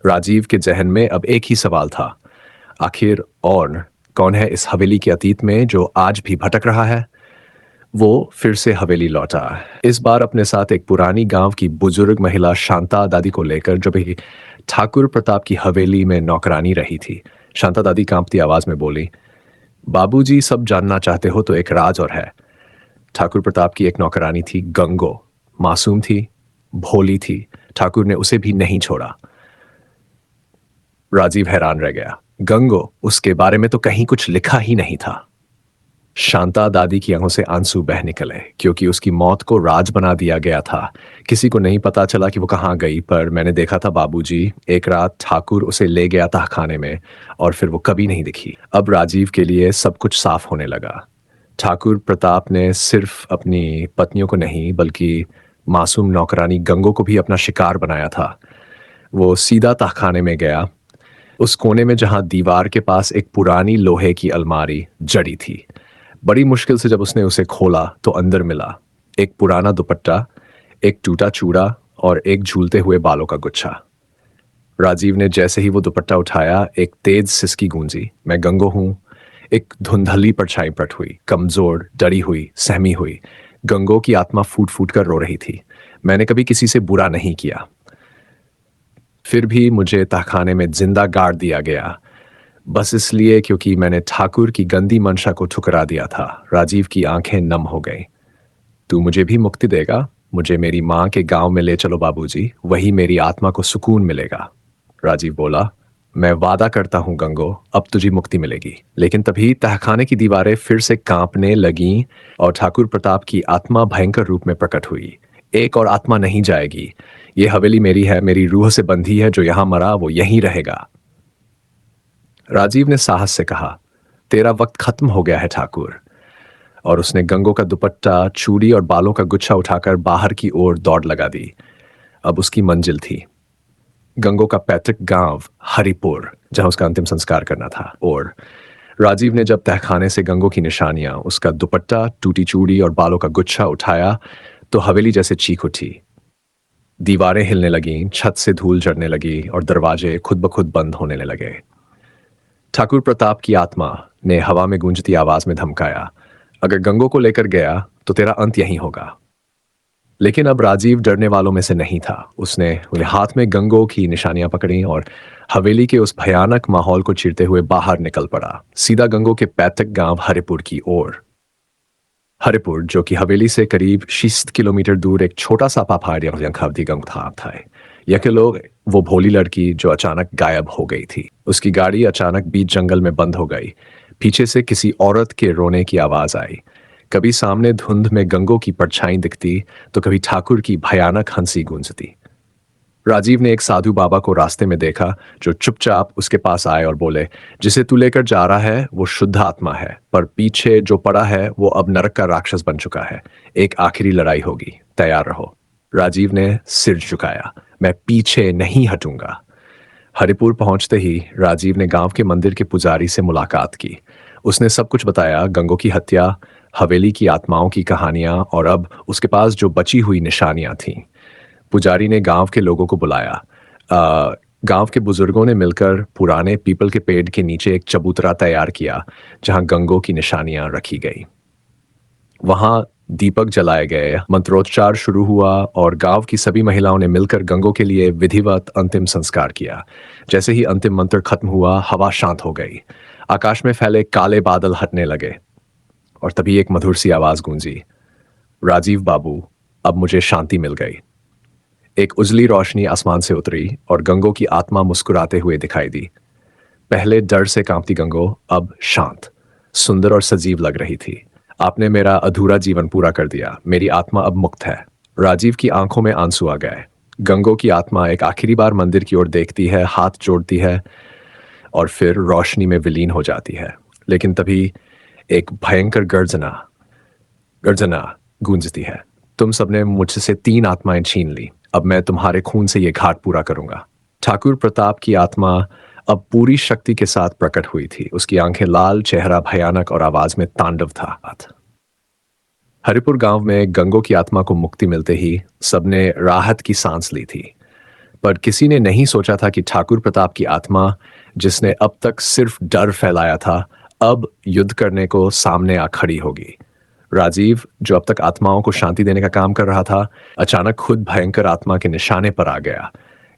राजीव के जहन में अब एक ही सवाल था, आखिर और कौन है इस हवेली के अतीत में जो आज भी भटक रहा है? वो फिर से हवेली लौटा, इस बार अपने साथ एक पुरानी गांव की बुजुर्ग महिला शांता दादी को लेकर, जो भी ठाकुर प्रताप की हवेली में नौकरानी रही थी। शांता दादी कांपती आवाज में बोली, बाबूजी, सब जानना चाहते हो तो एक राज और है। ठाकुर प्रताप की एक नौकरानी थी, गंगो। मासूम थी, भोली थी, ठाकुर ने उसे भी नहीं छोड़ा। राजीव हैरान रह गया। गंगो, उसके बारे में तो कहीं कुछ लिखा ही नहीं था। शांता दादी की आंखों से आंसू बह निकले, क्योंकि उसकी मौत को राज बना दिया गया था। किसी को नहीं पता चला कि वो कहाँ गई, पर मैंने देखा था बाबूजी, एक रात ठाकुर उसे ले गया था खाने में और फिर वो कभी नहीं दिखी। अब राजीव के लिए सब कुछ साफ होने लगा। ठाकुर प्रताप ने सिर्फ अपनी पत्नियों को नहीं, बल्कि मासूम नौकरानी गंगो को भी अपना शिकार बनाया था। वो सीधा तहखाने में गया, उस कोने में जहां दीवार के पास एक पुरानी लोहे की अलमारी जड़ी थी। बड़ी मुश्किल से जब उसने उसे खोला तो अंदर मिला एक पुराना दुपट्टा, एक टूटा चूड़ा और एक झूलते हुए बालों का गुच्छा। राजीव ने जैसे ही वो दुपट्टा उठाया, एक तेज सिसकी गूंजी, मैं गंगो हूं। एक धुंधली परछाई प्रकट हुई, कमजोर, डरी हुई, सहमी हुई। गंगो की आत्मा फूट फूट कर रो रही थी। मैंने कभी किसी से बुरा नहीं किया, फिर भी मुझे तहखाने में जिंदा गाड़ दिया गया, बस इसलिए क्योंकि मैंने ठाकुर की गंदी मंशा को ठुकरा दिया था। राजीव की आंखें नम हो गई। तू मुझे भी मुक्ति देगा? मुझे मेरी माँ के गांव में ले चलो बाबूजी, वही मेरी आत्मा को सुकून मिलेगा। राजीव बोला, मैं वादा करता हूं गंगो, अब तुझे मुक्ति मिलेगी। लेकिन तभी तहखाने की दीवारें फिर से कांपने लगीं और ठाकुर प्रताप की आत्मा भयंकर रूप में प्रकट हुई। एक और आत्मा नहीं जाएगी, ये हवेली मेरी है, मेरी रूह से बंधी है, जो यहां मरा वो यहीं रहेगा। राजीव ने साहस से कहा, तेरा वक्त खत्म हो गया है ठाकुर। और उसने गंगो का दुपट्टा, चूड़ी और बालों का गुच्छा उठाकर बाहर की ओर दौड़ लगा दी। अब उसकी मंजिल थी गंगो का पैतृक गांव हरिपुर, जहां उसका अंतिम संस्कार करना था। और राजीव ने जब तहखाने से गंगो की निशानियां, उसका दुपट्टा, टूटी चूड़ी और बालों का गुच्छा उठाया तो हवेली जैसे चीख उठी। दीवारें हिलने लगीं, छत से धूल जड़ने लगी और दरवाजे खुद ब खुद बंद होने लगे। ठाकुर प्रताप की आत्मा ने हवा में गूंजती आवाज में धमकाया, अगर गंगो को लेकर गया तो तेरा अंत यहीं होगा। लेकिन अब राजीव डरने वालों में से नहीं था। उसने हाथ में गंगो की निशानियां पकड़ी और हवेली के उस भयानक माहौल को चीरते हुए बाहर निकल पड़ा, सीधा गंगो के पैतृक गांव हरिपुर की ओर। हरिपुर, जो कि हवेली से करीब 60 किलोमीटर दूर एक छोटा सा पहाड़ी खवदी गांव था। यह के लोग वो भोली लड़की जो अचानक गायब हो गई थी। उसकी गाड़ी अचानक बीच जंगल में बंद हो गई। पीछे से किसी औरत के रोने की आवाज आई। कभी सामने धुंध में गंगो की परछाई दिखती तो कभी ठाकुर की भयानक हंसी गूंजती। राजीव ने एक साधु बाबा को रास्ते में देखा जो चुपचाप उसके पास आए और बोले, जिसे तू लेकर जा रहा है वो शुद्ध आत्मा है, पर पीछे जो पड़ा है वो अब नरक का राक्षस बन चुका है। एक आखिरी लड़ाई होगी, तैयार रहो। राजीव ने सिर झुकाया, मैं पीछे नहीं हटूंगा। हरिपुर पहुंचते ही राजीव ने गांव के मंदिर के पुजारी से मुलाकात की। उसने सब कुछ बताया, गंगो की हत्या, हवेली की आत्माओं की कहानियां और अब उसके पास जो बची हुई निशानियां थीं। पुजारी ने गांव के लोगों को बुलाया। गांव के बुजुर्गों ने मिलकर पुराने पीपल के पेड़ के नीचे एक चबूतरा तैयार किया जहां गंगो की निशानियां रखी गई। वहां दीपक जलाए गए, मंत्रोच्चार शुरू हुआ और गांव की सभी महिलाओं ने मिलकर गंगो के लिए विधिवत अंतिम संस्कार किया। जैसे ही अंतिम मंत्र खत्म हुआ, हवा शांत हो गई। आकाश में फैले काले बादल हटने लगे और तभी एक मधुर सी आवाज गूंजी, राजीव बाबू, अब मुझे शांति मिल गई। एक उजली रोशनी आसमान से उतरी और गंगो की आत्मा मुस्कुराते हुए दिखाई दी। पहले डर से कांपती गंगो अब शांत, सुंदर और सजीव लग रही थी। आपने मेरा अधूरा जीवन पूरा कर दिया, मेरी आत्मा अब मुक्त है। राजीव की आंखों में आंसू आ गए। गंगो की आत्मा एक आखिरी बार मंदिर की ओर देखती है, हाथ जोड़ती है और फिर रोशनी में विलीन हो जाती है। लेकिन तभी एक भयंकर गर्जना गर्जना गूंजती है, तुम सबने मुझसे 3 आत्माएं छीन ली, अब मैं तुम्हारे खून से ये घाट पूरा करूंगा। ठाकुर प्रताप की आत्मा अब पूरी शक्ति के साथ प्रकट हुई थी। उसकी आंखें लाल, चेहरा भयानक और आवाज में तांडव था। हरिपुर गांव में गंगो की आत्मा को मुक्ति मिलते ही सबने राहत की सांस ली थी, पर किसी ने नहीं सोचा था कि ठाकुर प्रताप की आत्मा, जिसने अब तक सिर्फ डर फैलाया था, अब युद्ध करने को सामने आ खड़ी होगी। राजीव, जो अब तक आत्माओं को शांति देने का काम कर रहा था, अचानक खुद भयंकर आत्मा के निशाने पर आ गया।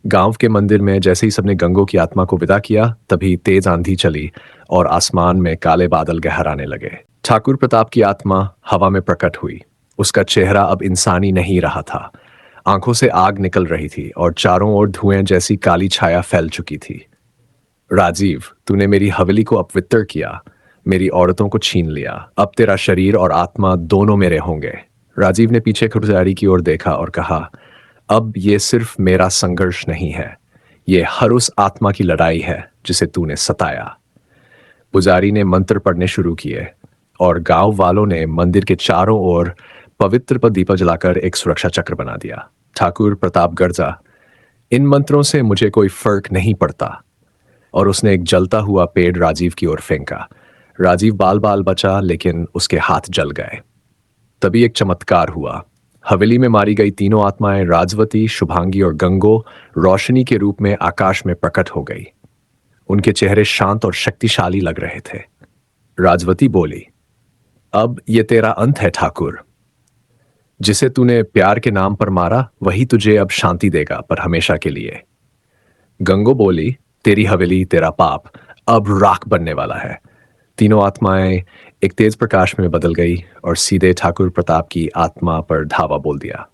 गांव के मंदिर में जैसे ही सबने गंगो की आत्मा को विदा किया, तभी तेज आंधी चली और आसमान में काले बादल गहराने लगे। ठाकुर प्रताप की आत्मा हवा में प्रकट हुई। उसका चेहरा अब इंसानी नहीं रहा था। आंखों से आग निकल रही थी और चारों ओर धुएं जैसी काली छाया फैल चुकी थी। राजीव, तूने मेरी हवेली को अपवित्र किया, मेरी औरतों को छीन लिया। अब तेरा शरीर और आत्मा दोनों मेरे होंगे। राजीव ने पीछे पुजारी की ओर देखा और कहा, अब ये सिर्फ मेरा संघर्ष नहीं है, ये हर उस आत्मा की लड़ाई है जिसे तूने सताया। पुजारी ने मंत्र पढ़ने शुरू किए और गांव वालों ने मंदिर के चारों ओर पवित्र पर दीपक जलाकर एक सुरक्षा चक्र बना दिया। ठाकुर प्रताप गर्जा, इन मंत्रों से मुझे कोई फर्क नहीं पड़ता। और उसने एक जलता हुआ पेड़ राजीव की ओर फेंका। राजीव बाल बाल बचा, लेकिन उसके हाथ जल गए। तभी एक चमत्कार हुआ। हवेली में मारी गई तीनों आत्माएं, राजवती, शुभांगी और गंगो, रोशनी के रूप में आकाश में प्रकट हो गई। उनके चेहरे शांत और शक्तिशाली लग रहे थे। राजवती बोली, अब ये तेरा अंत है ठाकुर। जिसे तूने प्यार के नाम पर मारा, वही तुझे अब शांति देगा, पर हमेशा के लिए। गंगो बोली, तेरी हवेली, तेरा पाप अब राख बनने वाला है। तीनों आत्माएं एक तेज प्रकाश में बदल गई और सीधे ठाकुर प्रताप की आत्मा पर धावा बोल दिया।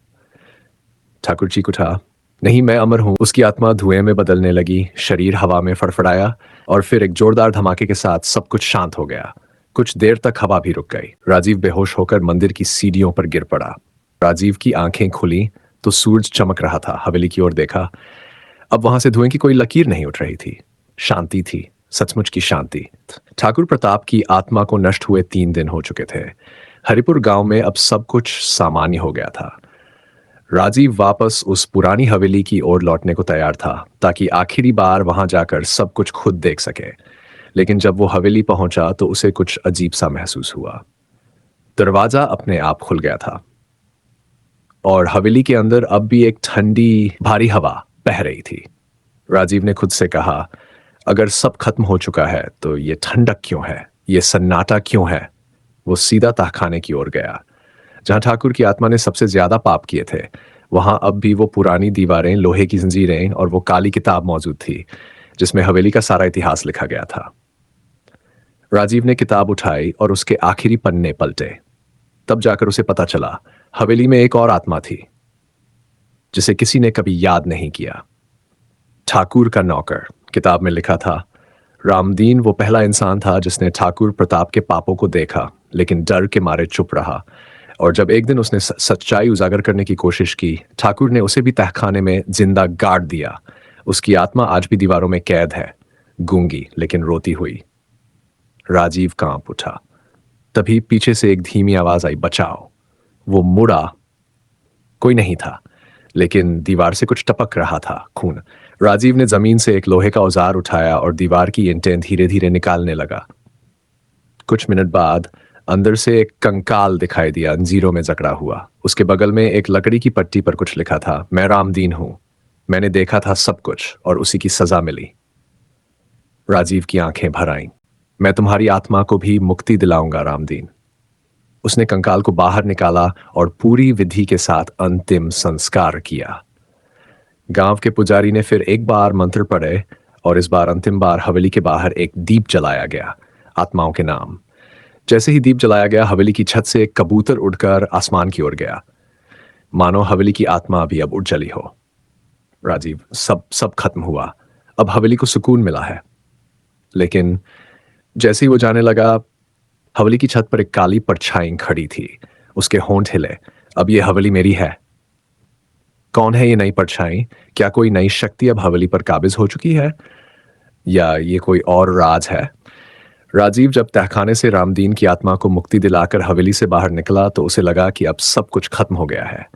ठाकुर चीख उठा, नहीं, मैं अमर हूं। उसकी आत्मा धुएं में बदलने लगी, शरीर हवा में फड़फड़ाया और फिर एक जोरदार धमाके के साथ सब कुछ शांत हो गया। कुछ देर तक हवा भी रुक गई। राजीव बेहोश होकर मंदिर की सीढ़ियों पर गिर पड़ा। राजीव की आंखें खुली तो सूरज चमक रहा था। हवेली की ओर देखा, अब वहां से धुएं की कोई लकीर नहीं उठ रही थी। शांति थी, सचमुच की शांति। ठाकुर प्रताप की आत्मा को नष्ट हुए 3 दिन हो चुके थे। हरिपुर गांव में अब सब कुछ सामान्य हो गया था। राजीव वापस उस पुरानी हवेली की ओर लौटने को तैयार था, ताकि आखिरी बार वहां जाकर सब कुछ खुद देख सके। लेकिन जब वो हवेली पहुंचा तो उसे कुछ अजीब सा महसूस हुआ। दरवाजा अपने आप खुल गया था और हवेली के अंदर अब भी एक ठंडी भारी हवा बह रही थी। राजीव ने खुद से कहा, अगर सब खत्म हो चुका है तो ये ठंडक क्यों है, ये सन्नाटा क्यों है? वो सीधा तहखाने की ओर गया जहां ठाकुर की आत्मा ने सबसे ज्यादा पाप किए थे। वहां अब भी वो पुरानी दीवारें, लोहे की जंजीरें और वो काली किताब मौजूद थी जिसमें हवेली का सारा इतिहास लिखा गया था। राजीव ने किताब उठाई और उसके आखिरी पन्ने पलटे। तब जाकर उसे पता चला हवेली में एक और आत्मा थी जिसे किसी ने कभी याद नहीं किया। ठाकुर का नौकर। किताब में लिखा था, रामदीन वो पहला इंसान था जिसने ठाकुर प्रताप के पापों को देखा लेकिन डर के मारे चुप रहा, और जब एक दिन उसने सच्चाई उजागर करने की कोशिश की, ठाकुर ने उसे भी तहखाने में जिंदा गाड़ दिया। उसकी आत्मा आज भी दीवारों में कैद है, गूंगी लेकिन रोती हुई। राजीव कांप उठा। तभी पीछे से एक धीमी आवाज आई, बचाओ। वो मुड़ा। कोई नहीं था, लेकिन दीवार से कुछ टपक रहा था, खून। राजीव ने जमीन से एक लोहे का औजार उठाया और दीवार की ईंटें धीरे धीरे निकालने लगा। कुछ मिनट बाद अंदर से एक कंकाल दिखाई दिया, अंजीरों में जकड़ा हुआ। उसके बगल में एक लकड़ी की पट्टी पर कुछ लिखा था, मैं रामदीन हूं, मैंने देखा था सब कुछ और उसी की सजा मिली। राजीव की आंखें भर आईं। मैं तुम्हारी आत्मा को भी मुक्ति दिलाऊंगा रामदीन। उसने कंकाल को बाहर निकाला और पूरी विधि के साथ अंतिम संस्कार किया। गांव के पुजारी ने फिर एक बार मंत्र पढ़े और इस बार अंतिम बार हवेली के बाहर एक दीप जलाया गया, आत्माओं के नाम। जैसे ही दीप जलाया गया, हवेली की छत से एक कबूतर उड़कर आसमान की ओर गया, मानो हवेली की आत्मा भी अब उड़ चली हो। राजीव, सब खत्म हुआ। अब हवेली को सुकून मिला है। लेकिन जैसे ही वो जाने लगा, हवेली की छत पर एक काली परछाई खड़ी थी। उसके होंठ हिले। अब ये हवेली मेरी है। कौन है ये नई परछाई? क्या कोई नई शक्ति अब हवेली पर काबिज हो चुकी है, या ये कोई और राज है? राजीव जब तहखाने से रामदीन की आत्मा को मुक्ति दिलाकर हवेली से बाहर निकला तो उसे लगा कि अब सब कुछ खत्म हो गया है।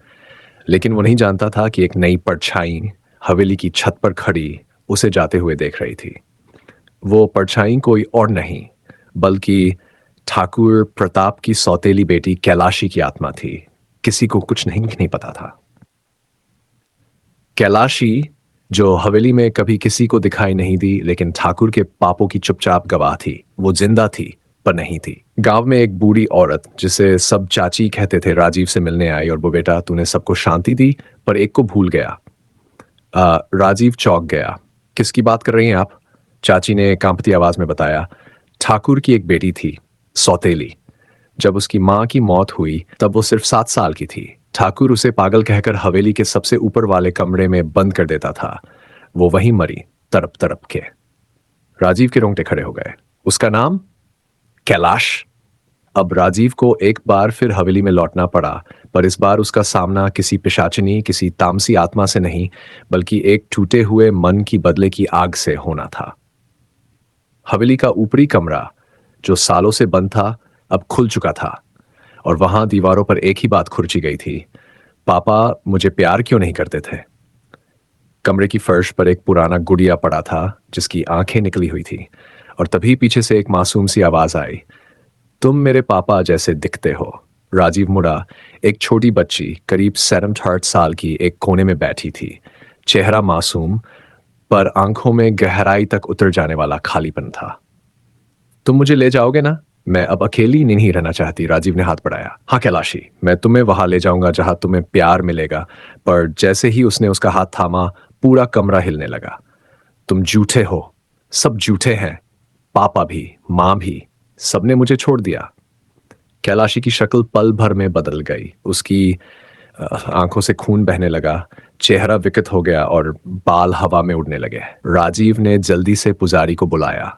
लेकिन वो नहीं जानता था कि एक नई परछाई हवेली की छत पर खड़ी उसे जाते हुए देख रही थी। वो परछाई कोई और नहीं बल्कि ठाकुर प्रताप की सौतेली बेटी कैलाशी की आत्मा थी। किसी को कुछ नहीं पता था। कैलाशी, जो हवेली में कभी किसी को दिखाई नहीं दी लेकिन ठाकुर के पापों की चुपचाप गवाह थी, वो जिंदा थी पर नहीं थी। गांव में एक बूढ़ी औरत जिसे सब चाची कहते थे राजीव से मिलने आई और वो, बेटा तूने सबको शांति दी पर एक को भूल गया। राजीव चौंक गया। किसकी बात कर रही हैं आप? चाची ने कांपती आवाज में बताया, ठाकुर की एक बेटी थी, सौतेली। जब उसकी मां की मौत हुई तब वो सिर्फ 7 साल की थी। ठाकुर उसे पागल कहकर हवेली के सबसे ऊपर वाले कमरे में बंद कर देता था। वो वहीं मरी, तड़प तड़प के। राजीव के रोंगटे खड़े हो गए। उसका नाम? कैलाश। अब राजीव को एक बार फिर हवेली में लौटना पड़ा, पर इस बार उसका सामना किसी पिशाचिनी, किसी तामसी आत्मा से नहीं, बल्कि एक टूटे हुए मन की बदले की आग से होना था। हवेली का ऊपरी कमरा जो सालों से बंद था अब खुल चुका था, और वहां दीवारों पर एक ही बात खुरची गई थी, पापा मुझे प्यार क्यों नहीं करते थे? कमरे की फर्श पर एक पुराना गुड़िया पड़ा था जिसकी आंखें निकली हुई थी, और तभी पीछे से एक मासूम सी आवाज आई, तुम मेरे पापा जैसे दिखते हो। राजीव मुड़ा। एक छोटी बच्ची करीब 7-8 साल की एक कोने में बैठी थी। चेहरा मासूम पर आंखों में गहराई तक उतर जाने वाला खालीपन था। तुम मुझे ले जाओगे ना? मैं अब अकेली नहीं रहना चाहती। राजीव ने हाथ बढ़ाया। हाँ कैलाशी, मैं तुम्हें वहां ले जाऊंगा जहां तुम्हें प्यार मिलेगा। पर जैसे ही उसने उसका हाथ थामा, पूरा कमरा हिलने लगा। तुम झूठे हो, सब झूठे हैं, पापा भी, मां भी, सबने मुझे छोड़ दिया। कैलाशी की शक्ल पल भर में बदल गई। उसकी आंखों से खून बहने लगा, चेहरा विकृत हो गया और बाल हवा में उड़ने लगे। राजीव ने जल्दी से पुजारी को बुलाया।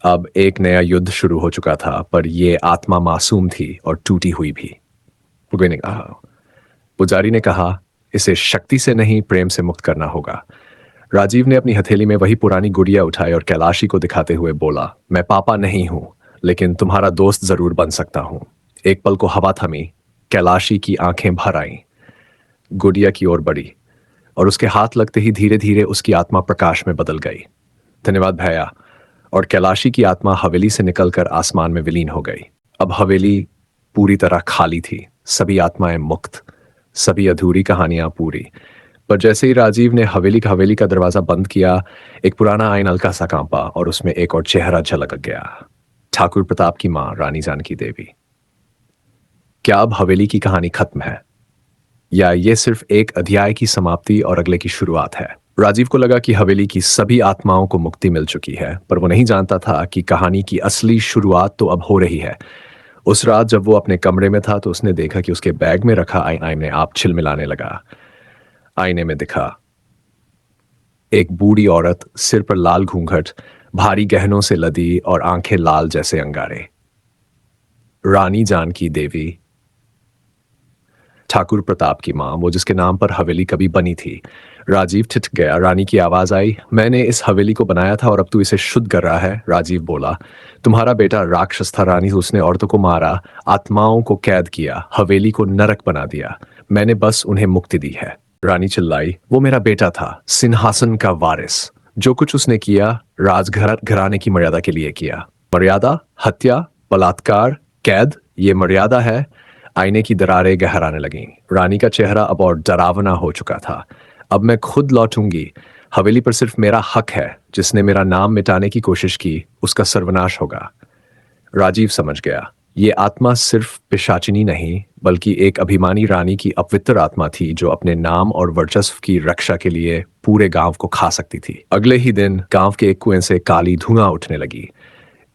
अब एक नया युद्ध शुरू हो चुका था, पर यह आत्मा मासूम थी और टूटी हुई भी। पुजारी ने कहा, इसे शक्ति से नहीं प्रेम से मुक्त करना होगा। राजीव ने अपनी हथेली में वही पुरानी गुड़िया उठाई और कैलाशी को दिखाते हुए बोला, मैं पापा नहीं हूं, लेकिन तुम्हारा दोस्त जरूर बन सकता हूं। एक पल को हवा थमी। कैलाशी की आंखें भर आईं। गुड़िया की ओर बढ़ी और उसके हाथ लगते ही धीरे धीरे उसकी आत्मा प्रकाश में बदल गई। धन्यवाद भैया। और कैलाशी की आत्मा हवेली से निकलकर आसमान में विलीन हो गई। अब हवेली पूरी तरह खाली थी, सभी आत्माएं मुक्त, सभी अधूरी कहानियां पूरी। पर जैसे ही राजीव ने हवेली का दरवाजा बंद किया, एक पुराना आईना हल्का सा कांपा और उसमें एक और चेहरा झलक गया। ठाकुर प्रताप की मां रानी जानकी देवी। क्या अब हवेली की कहानी खत्म है, या ये सिर्फ एक अध्याय की समाप्ति और अगले की शुरुआत है? राजीव को लगा कि हवेली की सभी आत्माओं को मुक्ति मिल चुकी है, पर वो नहीं जानता था कि कहानी की असली शुरुआत तो अब हो रही है। उस रात जब वो अपने कमरे में था तो उसने देखा कि उसके बैग में रखा आईने आप छिलमिलाने लगा। आईने में दिखा एक बूढ़ी औरत, सिर पर लाल घूंघट, भारी गहनों से लदी और आंखें लाल जैसे अंगारे। रानी जानकी देवी, ठाकुर प्रताप की मां, वो जिसके नाम पर हवेली कभी बनी थी। राजीव ठिठ गया। रानी की आवाज आई, मैंने इस हवेली को बनाया था और अब तू इसे शुद्ध कर रहा है। राजीव बोला, तुम्हारा बेटा राक्षस था रानी, उसने औरतों को मारा, आत्माओं को कैद किया, हवेली को नरक बना दिया। मैंने बस उन्हें मुक्ति दी है। रानी चिल्लाई, वो मेरा बेटा था, सिंहासन का वारिस। जो कुछ उसने किया घराने की मर्यादा के लिए किया। मर्यादा, हत्या, बलात्कार, कैद, ये मर्यादा है। आईने की दरारें गहराने लगीं। रानी का चेहरा अब और डरावना हो चुका था। अब मैं खुद लौटूंगी। हवेली पर सिर्फ मेरा हक है। जिसने मेरा नाम मिटाने की कोशिश की, उसका सर्वनाश होगा। राजीव समझ गया, ये आत्मा सिर्फ पिशाचिनी नहीं, बल्कि एक अभिमानी रानी की अपवित्र आत्मा थी जो अपने नाम और वर्चस्व की रक्षा के लिए पूरे गांव को खा सकती थी। अगले ही दिन गांव के एक कुएं से काली धुआं उठने लगी।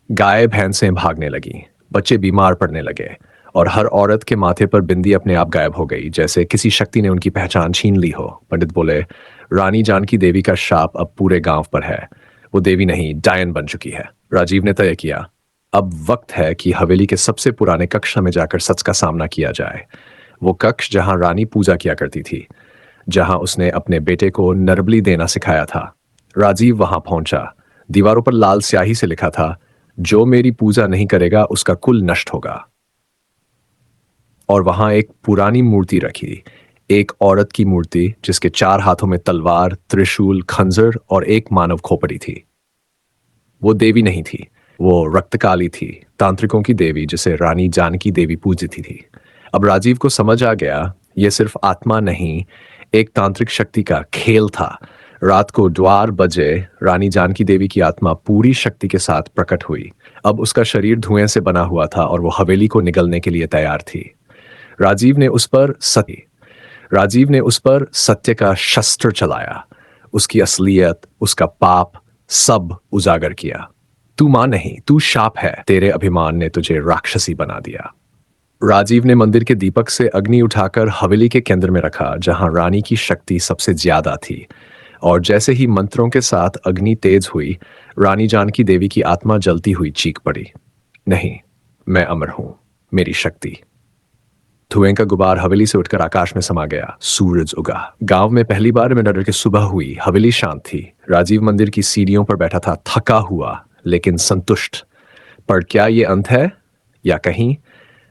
गाय भैंसें भागने लगी, बच्चे बीमार पड़ने लगे और हर औरत के माथे पर बिंदी अपने आप गायब हो गई, जैसे किसी शक्ति ने उनकी पहचान छीन ली हो। पंडित बोले, रानी जानकी देवी का शाप अब पूरे गांव पर है। वो देवी नहीं, डायन बन चुकी है। राजीव ने तय किया, अब वक्त है कि हवेली के सबसे पुराने कक्ष में जाकर सच का सामना किया जाए। वो कक्ष जहां रानी पूजा किया करती थी, जहां उसने अपने बेटे को नरबली देना सिखाया था। राजीव वहां पहुंचा। दीवारों पर लाल स्याही से लिखा था, जो मेरी पूजा नहीं करेगा उसका कुल नष्ट होगा। और वहां एक पुरानी मूर्ति रखी, एक औरत की मूर्ति जिसके 4 हाथों में तलवार, त्रिशूल, खंजर और एक मानव खोपड़ी थी। वो देवी नहीं थी, वो रक्तकाली थी, तांत्रिकों की देवी जिसे रानी जानकी देवी पूजती थी। अब राजीव को समझ आ गया, यह सिर्फ आत्मा नहीं, एक तांत्रिक शक्ति का खेल था। रात को 12 बजे रानी जानकी देवी की आत्मा पूरी शक्ति के साथ प्रकट हुई। अब उसका शरीर धुएं से बना हुआ था और वो हवेली को निगलने के लिए तैयार थी। राजीव ने उस पर सत्य का शस्त्र चलाया, उसकी असलियत, उसका पाप सब उजागर किया। तू मां नहीं, तू शाप है, तेरे अभिमान ने तुझे राक्षसी बना दिया। राजीव ने मंदिर के दीपक से अग्नि उठाकर हवेली के केंद्र में रखा, जहां रानी की शक्ति सबसे ज्यादा थी। और जैसे ही मंत्रों के साथ अग्नि तेज हुई, रानी जानकी देवी की आत्मा जलती हुई चीख पड़ी, नहीं, मैं अमर हूं, मेरी शक्ति। धुएं का गुबार हवेली से उठकर आकाश में समा गया। सूरज उगा। गांव में पहली बार में डर के सुबह हुई। हवेली शांत थी। राजीव मंदिर की सीढ़ियों पर बैठा था, थका हुआ लेकिन संतुष्ट। पर क्या ये अंत है, या कहीं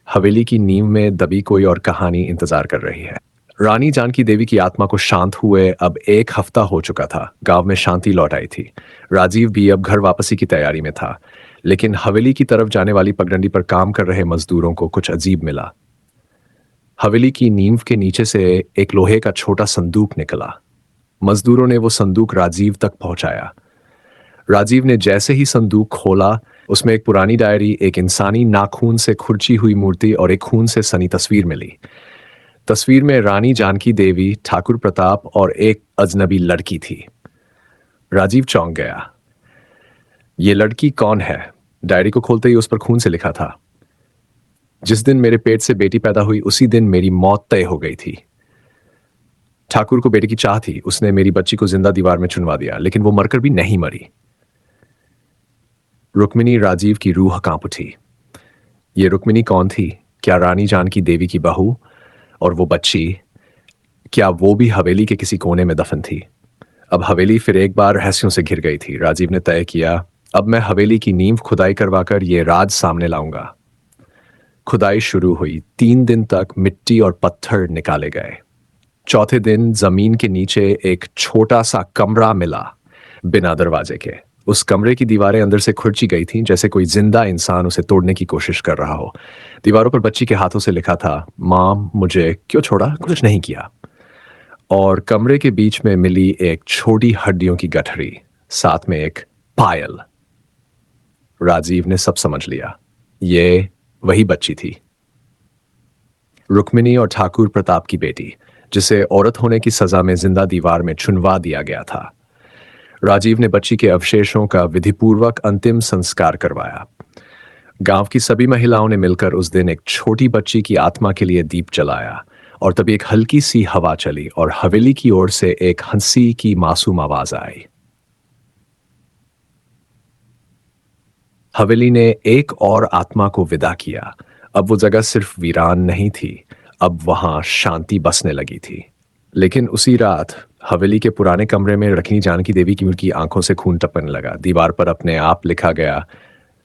हवेली की नींव में दबी कोई और कहानी इंतजार कर रही है? रानी जानकी देवी की आत्मा को शांत हुए अब 1 हफ्ता हो चुका था। गांव में शांति लौट आई थी। राजीव भी अब घर वापसी की तैयारी में था, लेकिन हवेली की तरफ जाने वाली पगडंडी पर काम कर रहे मजदूरों को कुछ अजीब मिला। हवेली की नींव के नीचे से एक लोहे का छोटा संदूक निकला। मजदूरों ने वो संदूक राजीव तक पहुंचाया। राजीव ने जैसे ही संदूक खोला, उसमें एक पुरानी डायरी, एक इंसानी नाखून से खुरची हुई मूर्ति और एक खून से सनी तस्वीर मिली। तस्वीर में रानी जानकी देवी, ठाकुर प्रताप और एक अजनबी लड़की थी। राजीव चौंक गया। ये लड़की कौन है? डायरी को खोलते ही उस पर खून से लिखा था, जिस दिन मेरे पेट से बेटी पैदा हुई उसी दिन मेरी मौत तय हो गई थी। ठाकुर को बेटे की चाह थी, उसने मेरी बच्ची को जिंदा दीवार में चुनवा दिया, लेकिन वो मरकर भी नहीं मरी। रुक्मिणी। राजीव की रूह कांप उठी। ये रुक्मिणी कौन थी? क्या रानी जानकी देवी की बहू? और वो बच्ची, क्या वो भी हवेली के किसी कोने में दफन थी? अब हवेली फिर एक बार रहस्यों से घिर गई थी। राजीव ने तय किया, अब मैं हवेली की नींव खुदाई करवाकर ये राज सामने लाऊंगा। खुदाई शुरू हुई। 3 दिन तक मिट्टी और पत्थर निकाले गए। चौथे दिन जमीन के नीचे एक छोटा सा कमरा मिला, बिना दरवाजे के। उस कमरे की दीवारें अंदर से खुरची गई थीं, जैसे कोई जिंदा इंसान उसे तोड़ने की कोशिश कर रहा हो। दीवारों पर बच्ची के हाथों से लिखा था, माँ मुझे क्यों छोड़ा, कुछ नहीं किया। और कमरे के बीच में मिली एक छोटी हड्डियों की गठरी, साथ में एक पायल। राजीव ने सब समझ लिया, ये वही बच्ची थी, रुक्मिणी और ठाकुर प्रताप की बेटी, जिसे औरत होने की सजा में जिंदा दीवार में चुनवा दिया गया था। राजीव ने बच्ची के अवशेषों का विधिपूर्वक अंतिम संस्कार करवाया। गांव की सभी महिलाओं ने मिलकर उस दिन एक छोटी बच्ची की आत्मा के लिए दीप जलाया, और तभी एक हल्की सी हवा चली और हवेली की ओर से एक हंसी की मासूम आवाज आई। हवेली ने एक और आत्मा को विदा किया। अब वो जगह सिर्फ वीरान नहीं थी, अब वहां शांति बसने लगी थी। लेकिन उसी रात हवेली के पुराने कमरे में रखनी जानकी देवी की आंखों से खून टपकने लगा। दीवार पर अपने आप लिखा गया,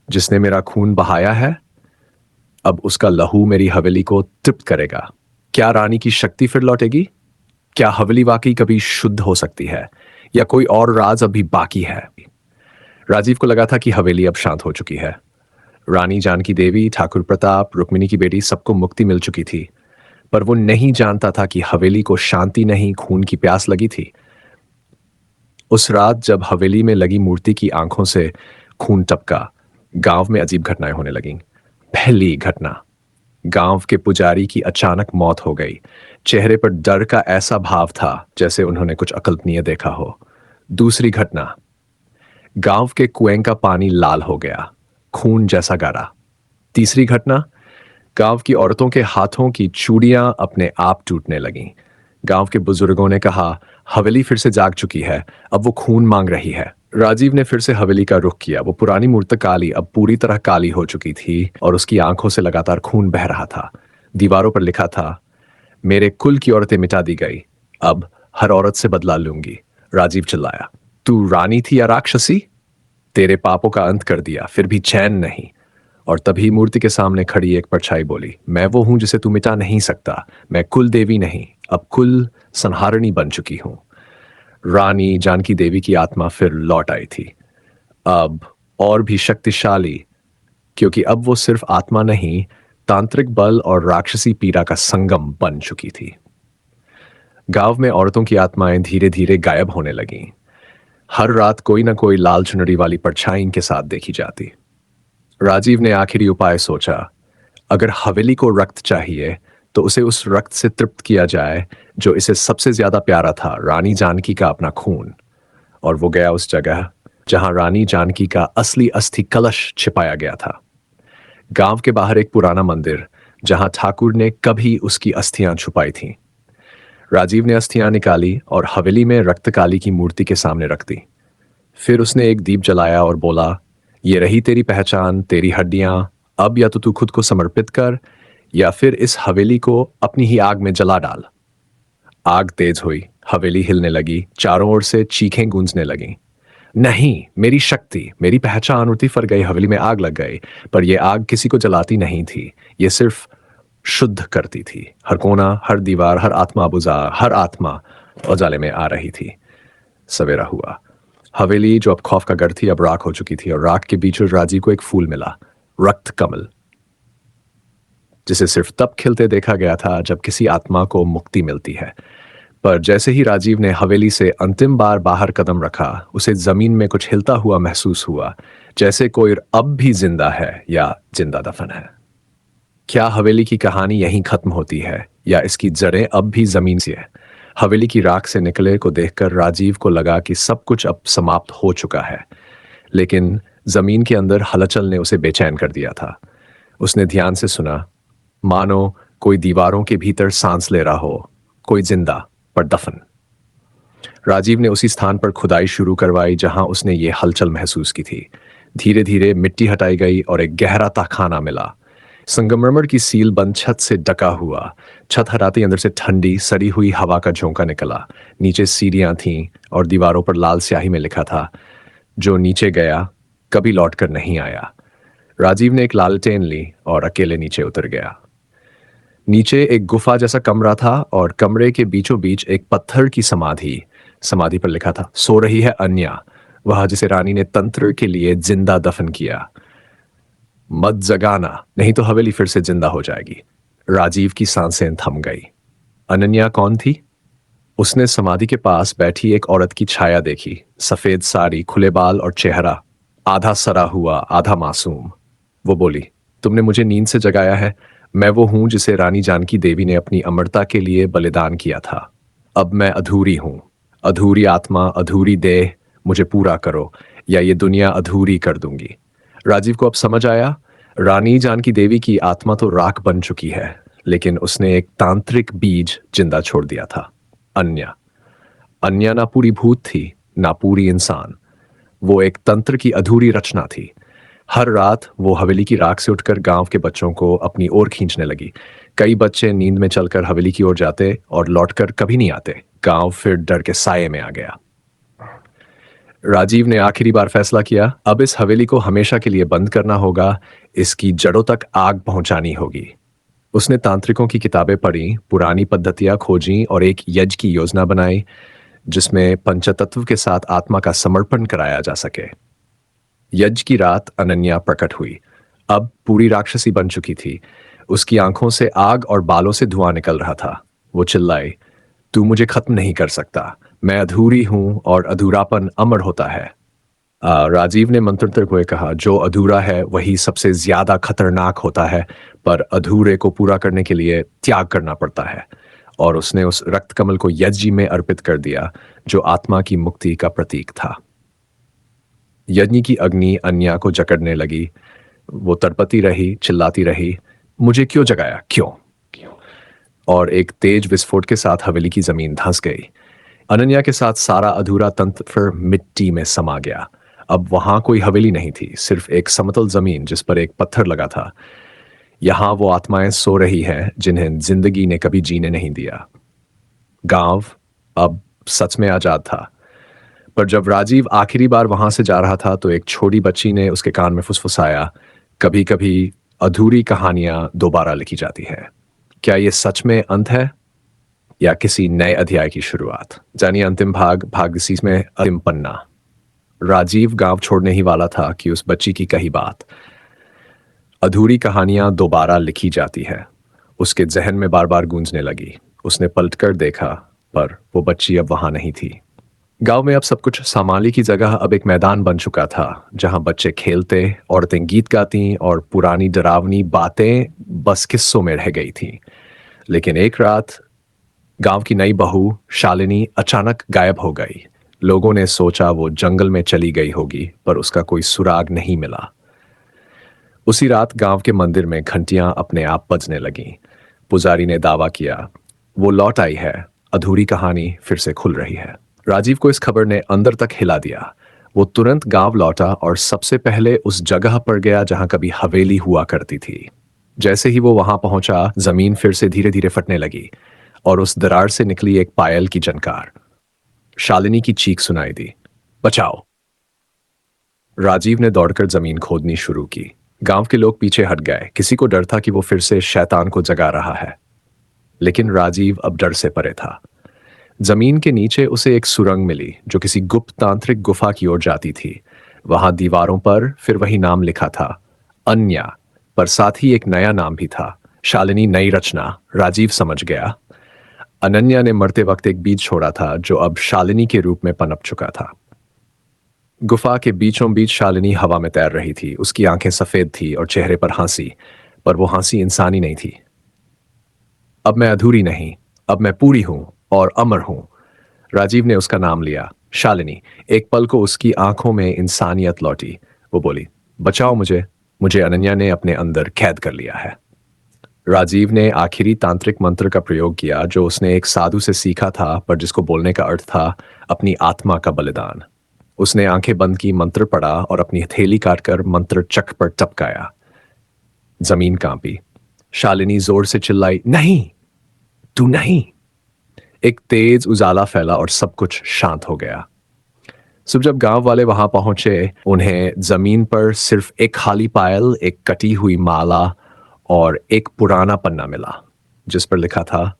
जिसने मेरा खून बहाया है, अब उसका लहू मेरी हवेली को तृप्त करेगा। क्या रानी की शक्ति फिर लौटेगी? क्या हवेली वाकई कभी शुद्ध हो सकती है, या कोई और राज अभी बाकी है? राजीव को लगा था कि हवेली अब शांत हो चुकी है। रानी जानकी देवी, ठाकुर प्रताप, रुक्मिणी की बेटी, सबको मुक्ति मिल चुकी थी। पर वो नहीं जानता था कि हवेली को शांति नहीं, खून की प्यास लगी थी। उस रात जब हवेली में लगी मूर्ति की आंखों से खून टपका, गांव में अजीब घटनाएं होने लगीं। पहली घटना, गांव के पुजारी की अचानक मौत हो गई। चेहरे पर डर का ऐसा भाव था जैसे उन्होंने कुछ अकल्पनीय देखा हो। दूसरी घटना, गांव के कुएं का पानी लाल हो गया, खून जैसा गारा। तीसरी घटना, गांव की औरतों के हाथों की चूड़ियां अपने आप टूटने लगीं। गांव के बुजुर्गों ने कहा, हवेली फिर से जाग चुकी है, अब वो खून मांग रही है। राजीव ने फिर से हवेली का रुख किया। वो पुरानी मूर्तिकाली अब पूरी तरह काली हो चुकी थी और उसकी आंखों से लगातार खून बह रहा था। दीवारों पर लिखा था, मेरे कुल की औरतें मिटा दी गई, अब हर औरत से बदला लूंगी। राजीव चिल्लाया, तू रानी थी या राक्षसी? तेरे पापों का अंत कर दिया, फिर भी चैन नहीं। और तभी मूर्ति के सामने खड़ी एक परछाई बोली, मैं वो हूं जिसे तू मिटा नहीं सकता। मैं कुल देवी नहीं, अब कुल संहारणी बन चुकी हूं। रानी जानकी देवी की आत्मा फिर लौट आई थी, अब और भी शक्तिशाली, क्योंकि अब वो सिर्फ आत्मा नहीं, तांत्रिक बल और राक्षसी पीड़ा का संगम बन चुकी थी। गांव में औरतों की आत्माएं धीरे धीरे गायब होने लगीं। हर रात कोई ना कोई लाल चुनरी वाली परछाई इनके साथ देखी जाती। राजीव ने आखिरी उपाय सोचा, अगर हवेली को रक्त चाहिए तो उसे उस रक्त से तृप्त किया जाए जो इसे सबसे ज्यादा प्यारा था, रानी जानकी का अपना खून। और वो गया उस जगह जहां रानी जानकी का असली अस्थि कलश छिपाया गया था। गांव के बाहर एक पुराना मंदिर, जहां ठाकुर ने कभी उसकी अस्थियां छुपाई थीं। राजीव ने अस्थियां निकाली और हवेली में रक्तकाली की मूर्ति के सामने रख दी। फिर उसने एक दीप जलाया और बोला, ये रही तेरी पहचान, तेरी हड्डियां, अब या तो तू खुद को समर्पित कर या फिर इस हवेली को अपनी ही आग में जला डाल। आग तेज हुई, हवेली हिलने लगी, चारों ओर से चीखें गूंजने लगीं। नहीं, मेरी शक्ति, मेरी पहचान उड़ती फर गई, हवेली में आग लग गई। पर यह आग किसी को जलाती नहीं थी, यह सिर्फ शुद्ध करती थी। हर कोना, हर दीवार, हर आत्मा उजाले में आ रही थी। सवेरा हुआ। हवेली जो अब खौफ का गढ़ थी, अब राख हो चुकी थी, और राख के बीचों राजीव को एक फूल मिला, रक्त कमल, जिसे सिर्फ तब खिलते देखा गया था जब किसी आत्मा को मुक्ति मिलती है। पर जैसे ही राजीव ने हवेली से अंतिम बार बाहर कदम रखा, उसे जमीन में कुछ हिलता हुआ महसूस हुआ, जैसे कोई अब भी जिंदा है या जिंदा दफन है। क्या हवेली की कहानी यहीं खत्म होती है, या इसकी जड़ें अब भी जमीन से है? हवेली की राख से निकले को देखकर राजीव को लगा कि सब कुछ अब समाप्त हो चुका है, लेकिन जमीन के अंदर हलचल ने उसे बेचैन कर दिया था। उसने ध्यान से सुना, मानो कोई दीवारों के भीतर सांस ले रहा हो, कोई जिंदा पर दफन। राजीव ने उसी स्थान पर खुदाई शुरू करवाई जहां उसने ये हलचल महसूस की थी। धीरे धीरे मिट्टी हटाई गई और एक गहरा तहखाना मिला, संगमरमर की सील बंद छत से ढका हुआ। छत हटाते अंदर से ठंडी सड़ी हुई हवा का झोंका निकला। नीचे सीढ़ियां थीं और दीवारों पर लाल स्याही में लिखा था, जो नीचे गया कभी लौटकर नहीं आया। राजीव ने एक लालटेन ली और अकेले नीचे उतर गया। नीचे एक गुफा जैसा कमरा था और कमरे के बीचों बीच एक पत्थर की समाधि। समाधि पर लिखा था, सो रही है अन्या, वह जिसे रानी ने तंत्र के लिए जिंदा दफन किया। मत जगाना, नहीं तो हवेली फिर से जिंदा हो जाएगी। राजीव की सांसें थम गई। अनन्या कौन थी? उसने समाधि के पास बैठी एक औरत की छाया देखी। सफेद साड़ी, खुले बाल और चेहरा आधा सरा हुआ, आधा मासूम। वो बोली, तुमने मुझे नींद से जगाया है। मैं वो हूं जिसे रानी जानकी देवी ने अपनी अमरता के लिए बलिदान किया था। अब मैं अधूरी हूं, अधूरी आत्मा, अधूरी देह। मुझे पूरा करो या ये दुनिया अधूरी कर दूंगी। राजीव को अब समझ आया, रानी जानकी देवी की आत्मा तो राख बन चुकी है, लेकिन उसने एक तांत्रिक बीज जिंदा छोड़ दिया था। अन्या। अन्या ना पूरी भूत थी, ना पूरी इंसान। वो एक तंत्र की अधूरी रचना थी। हर रात वो हवेली की राख से उठकर गांव के बच्चों को अपनी ओर खींचने लगी। कई बच्चे नींद में चलकर हवेली की ओर जाते और लौटकर कभी नहीं आते। गांव फिर डर के साये में आ गया। राजीव ने आखिरी बार फैसला किया, अब इस हवेली को हमेशा के लिए बंद करना होगा, इसकी जड़ों तक आग पहुंचानी होगी। उसने तांत्रिकों की किताबें पढ़ी, पुरानी पद्धतियां खोजी और एक यज्ञ की योजना बनाई जिसमें पंचतत्व के साथ आत्मा का समर्पण कराया जा सके। यज्ञ की रात अनन्या प्रकट हुई। अब पूरी राक्षसी बन चुकी थी। उसकी आंखों से आग और बालों से धुआं निकल रहा था। वो चिल्लाई, तू मुझे खत्म नहीं कर सकता। मैं अधूरी हूं और अधूरापन अमर होता है। राजीव ने मंत्रतंत्र हुए कहा, जो अधूरा है वही सबसे ज्यादा खतरनाक होता है, पर अधूरे को पूरा करने के लिए त्याग करना पड़ता है। और उसने उस रक्त कमल को यज्ञ में अर्पित कर दिया जो आत्मा की मुक्ति का प्रतीक था। यज्ञ की अग्नि अन्या को जकड़ने लगी। वो तड़पती रही, चिल्लाती रही, मुझे क्यों जगाया, क्यों क्यों? और एक तेज विस्फोट के साथ हवेली की जमीन धंस गई। अनन्या के साथ सारा अधूरा तंत्र मिट्टी में समा गया। अब वहां कोई हवेली नहीं थी, सिर्फ एक समतल जमीन जिस पर एक पत्थर लगा था। यहां वो आत्माएं सो रही हैं जिन्हें जिंदगी ने कभी जीने नहीं दिया। गांव अब सच में आजाद था। पर जब राजीव आखिरी बार वहां से जा रहा था तो एक छोटी बच्ची ने उसके कान में फुसफुसाया, कभी कभी अधूरी कहानियां दोबारा लिखी जाती हैं। क्या ये सच में अंत है या किसी नए अध्याय की शुरुआत? जानिए अंतिम भाग, भाग 30 में अंतिम पन्ना। राजीव गांव छोड़ने ही वाला था कि उस बच्ची की कही बात, अधूरी कहानियां दोबारा लिखी जाती है, उसके जहन में बार बार गूंजने लगी। उसने पलटकर देखा, पर वो बच्ची अब वहां नहीं थी। गांव में अब सब कुछ सामान्य की जगह अब एक मैदान बन चुका था, जहां बच्चे खेलते, औरतें गीत गाती और पुरानी डरावनी बातें बस किस्सों में रह गई थी। लेकिन एक रात गांव की नई बहू शालिनी अचानक गायब हो गई। लोगों ने सोचा वो जंगल में चली गई होगी, पर उसका कोई सुराग नहीं मिला। उसी रात गांव के मंदिर में घंटियां अपने आप बजने लगीं। पुजारी ने दावा किया, वो लौट आई है, अधूरी कहानी फिर से खुल रही है। राजीव को इस खबर ने अंदर तक हिला दिया। वो तुरंत गांव लौटा और सबसे पहले उस जगह पर गया जहां कभी हवेली हुआ करती थी। जैसे ही वो वहां पहुंचा, जमीन फिर से धीरे धीरे फटने लगी और उस दरार से निकली एक पायल की झनकार। शालिनी की चीख सुनाई दी, बचाओ! राजीव ने दौड़कर जमीन खोदनी शुरू की। गांव के लोग पीछे हट गए। किसी को डर था कि वो फिर से शैतान को जगा रहा है, लेकिन राजीव अब डर से परे था। जमीन के नीचे उसे एक सुरंग मिली जो किसी गुप्त तांत्रिक गुफा की ओर जाती थी। वहां दीवारों पर फिर वही नाम लिखा था, अन्या, पर साथ ही एक नया नाम भी था, शालिनी नई रचना। राजीव समझ गया, अनन्या ने मरते वक्त एक बीज छोड़ा था जो अब शालिनी के रूप में पनप चुका था। गुफा के बीचों बीच शालिनी हवा में तैर रही थी। उसकी आंखें सफेद थी और चेहरे पर हंसी, पर वो हंसी इंसानी नहीं थी। अब मैं अधूरी नहीं, अब मैं पूरी हूं और अमर हूं। राजीव ने उसका नाम लिया, शालिनी। एक पल को उसकी आंखों में इंसानियत लौटी। वो बोली, बचाओ मुझे, मुझे अनन्या ने अपने अंदर कैद कर लिया है। राजीव ने आखिरी तांत्रिक मंत्र का प्रयोग किया जो उसने एक साधु से सीखा था, पर जिसको बोलने का अर्थ था अपनी आत्मा का बलिदान। उसने आंखें बंद की, मंत्र पढ़ा और अपनी हथेली काटकर मंत्र चक्र पर टपकाया। जमीन कांपी। शालिनी जोर से चिल्लाई, नहीं, तू नहीं। एक तेज उजाला फैला और सब कुछ शांत हो गया। सुबह जब गांव वाले वहां पहुंचे, उन्हें जमीन पर सिर्फ एक खाली पायल, एक कटी हुई माला और एक पुराना पन्ना मिला जिस पर लिखा था,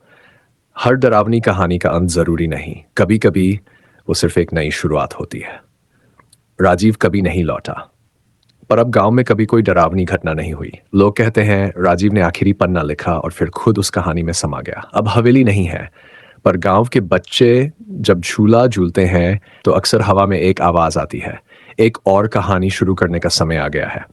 हर डरावनी कहानी का अंत जरूरी नहीं, कभी कभी वो सिर्फ एक नई शुरुआत होती है। राजीव कभी नहीं लौटा। पर अब गांव में कभी कोई डरावनी घटना नहीं हुई। लोग कहते हैं राजीव ने आखिरी पन्ना लिखा और फिर खुद उस कहानी में समा गया। अब हवेली नहीं है, पर गांव के बच्चे जब झूला झूलते हैं तो अक्सर हवा में एक आवाज आती है, एक और कहानी शुरू करने का समय आ गया है।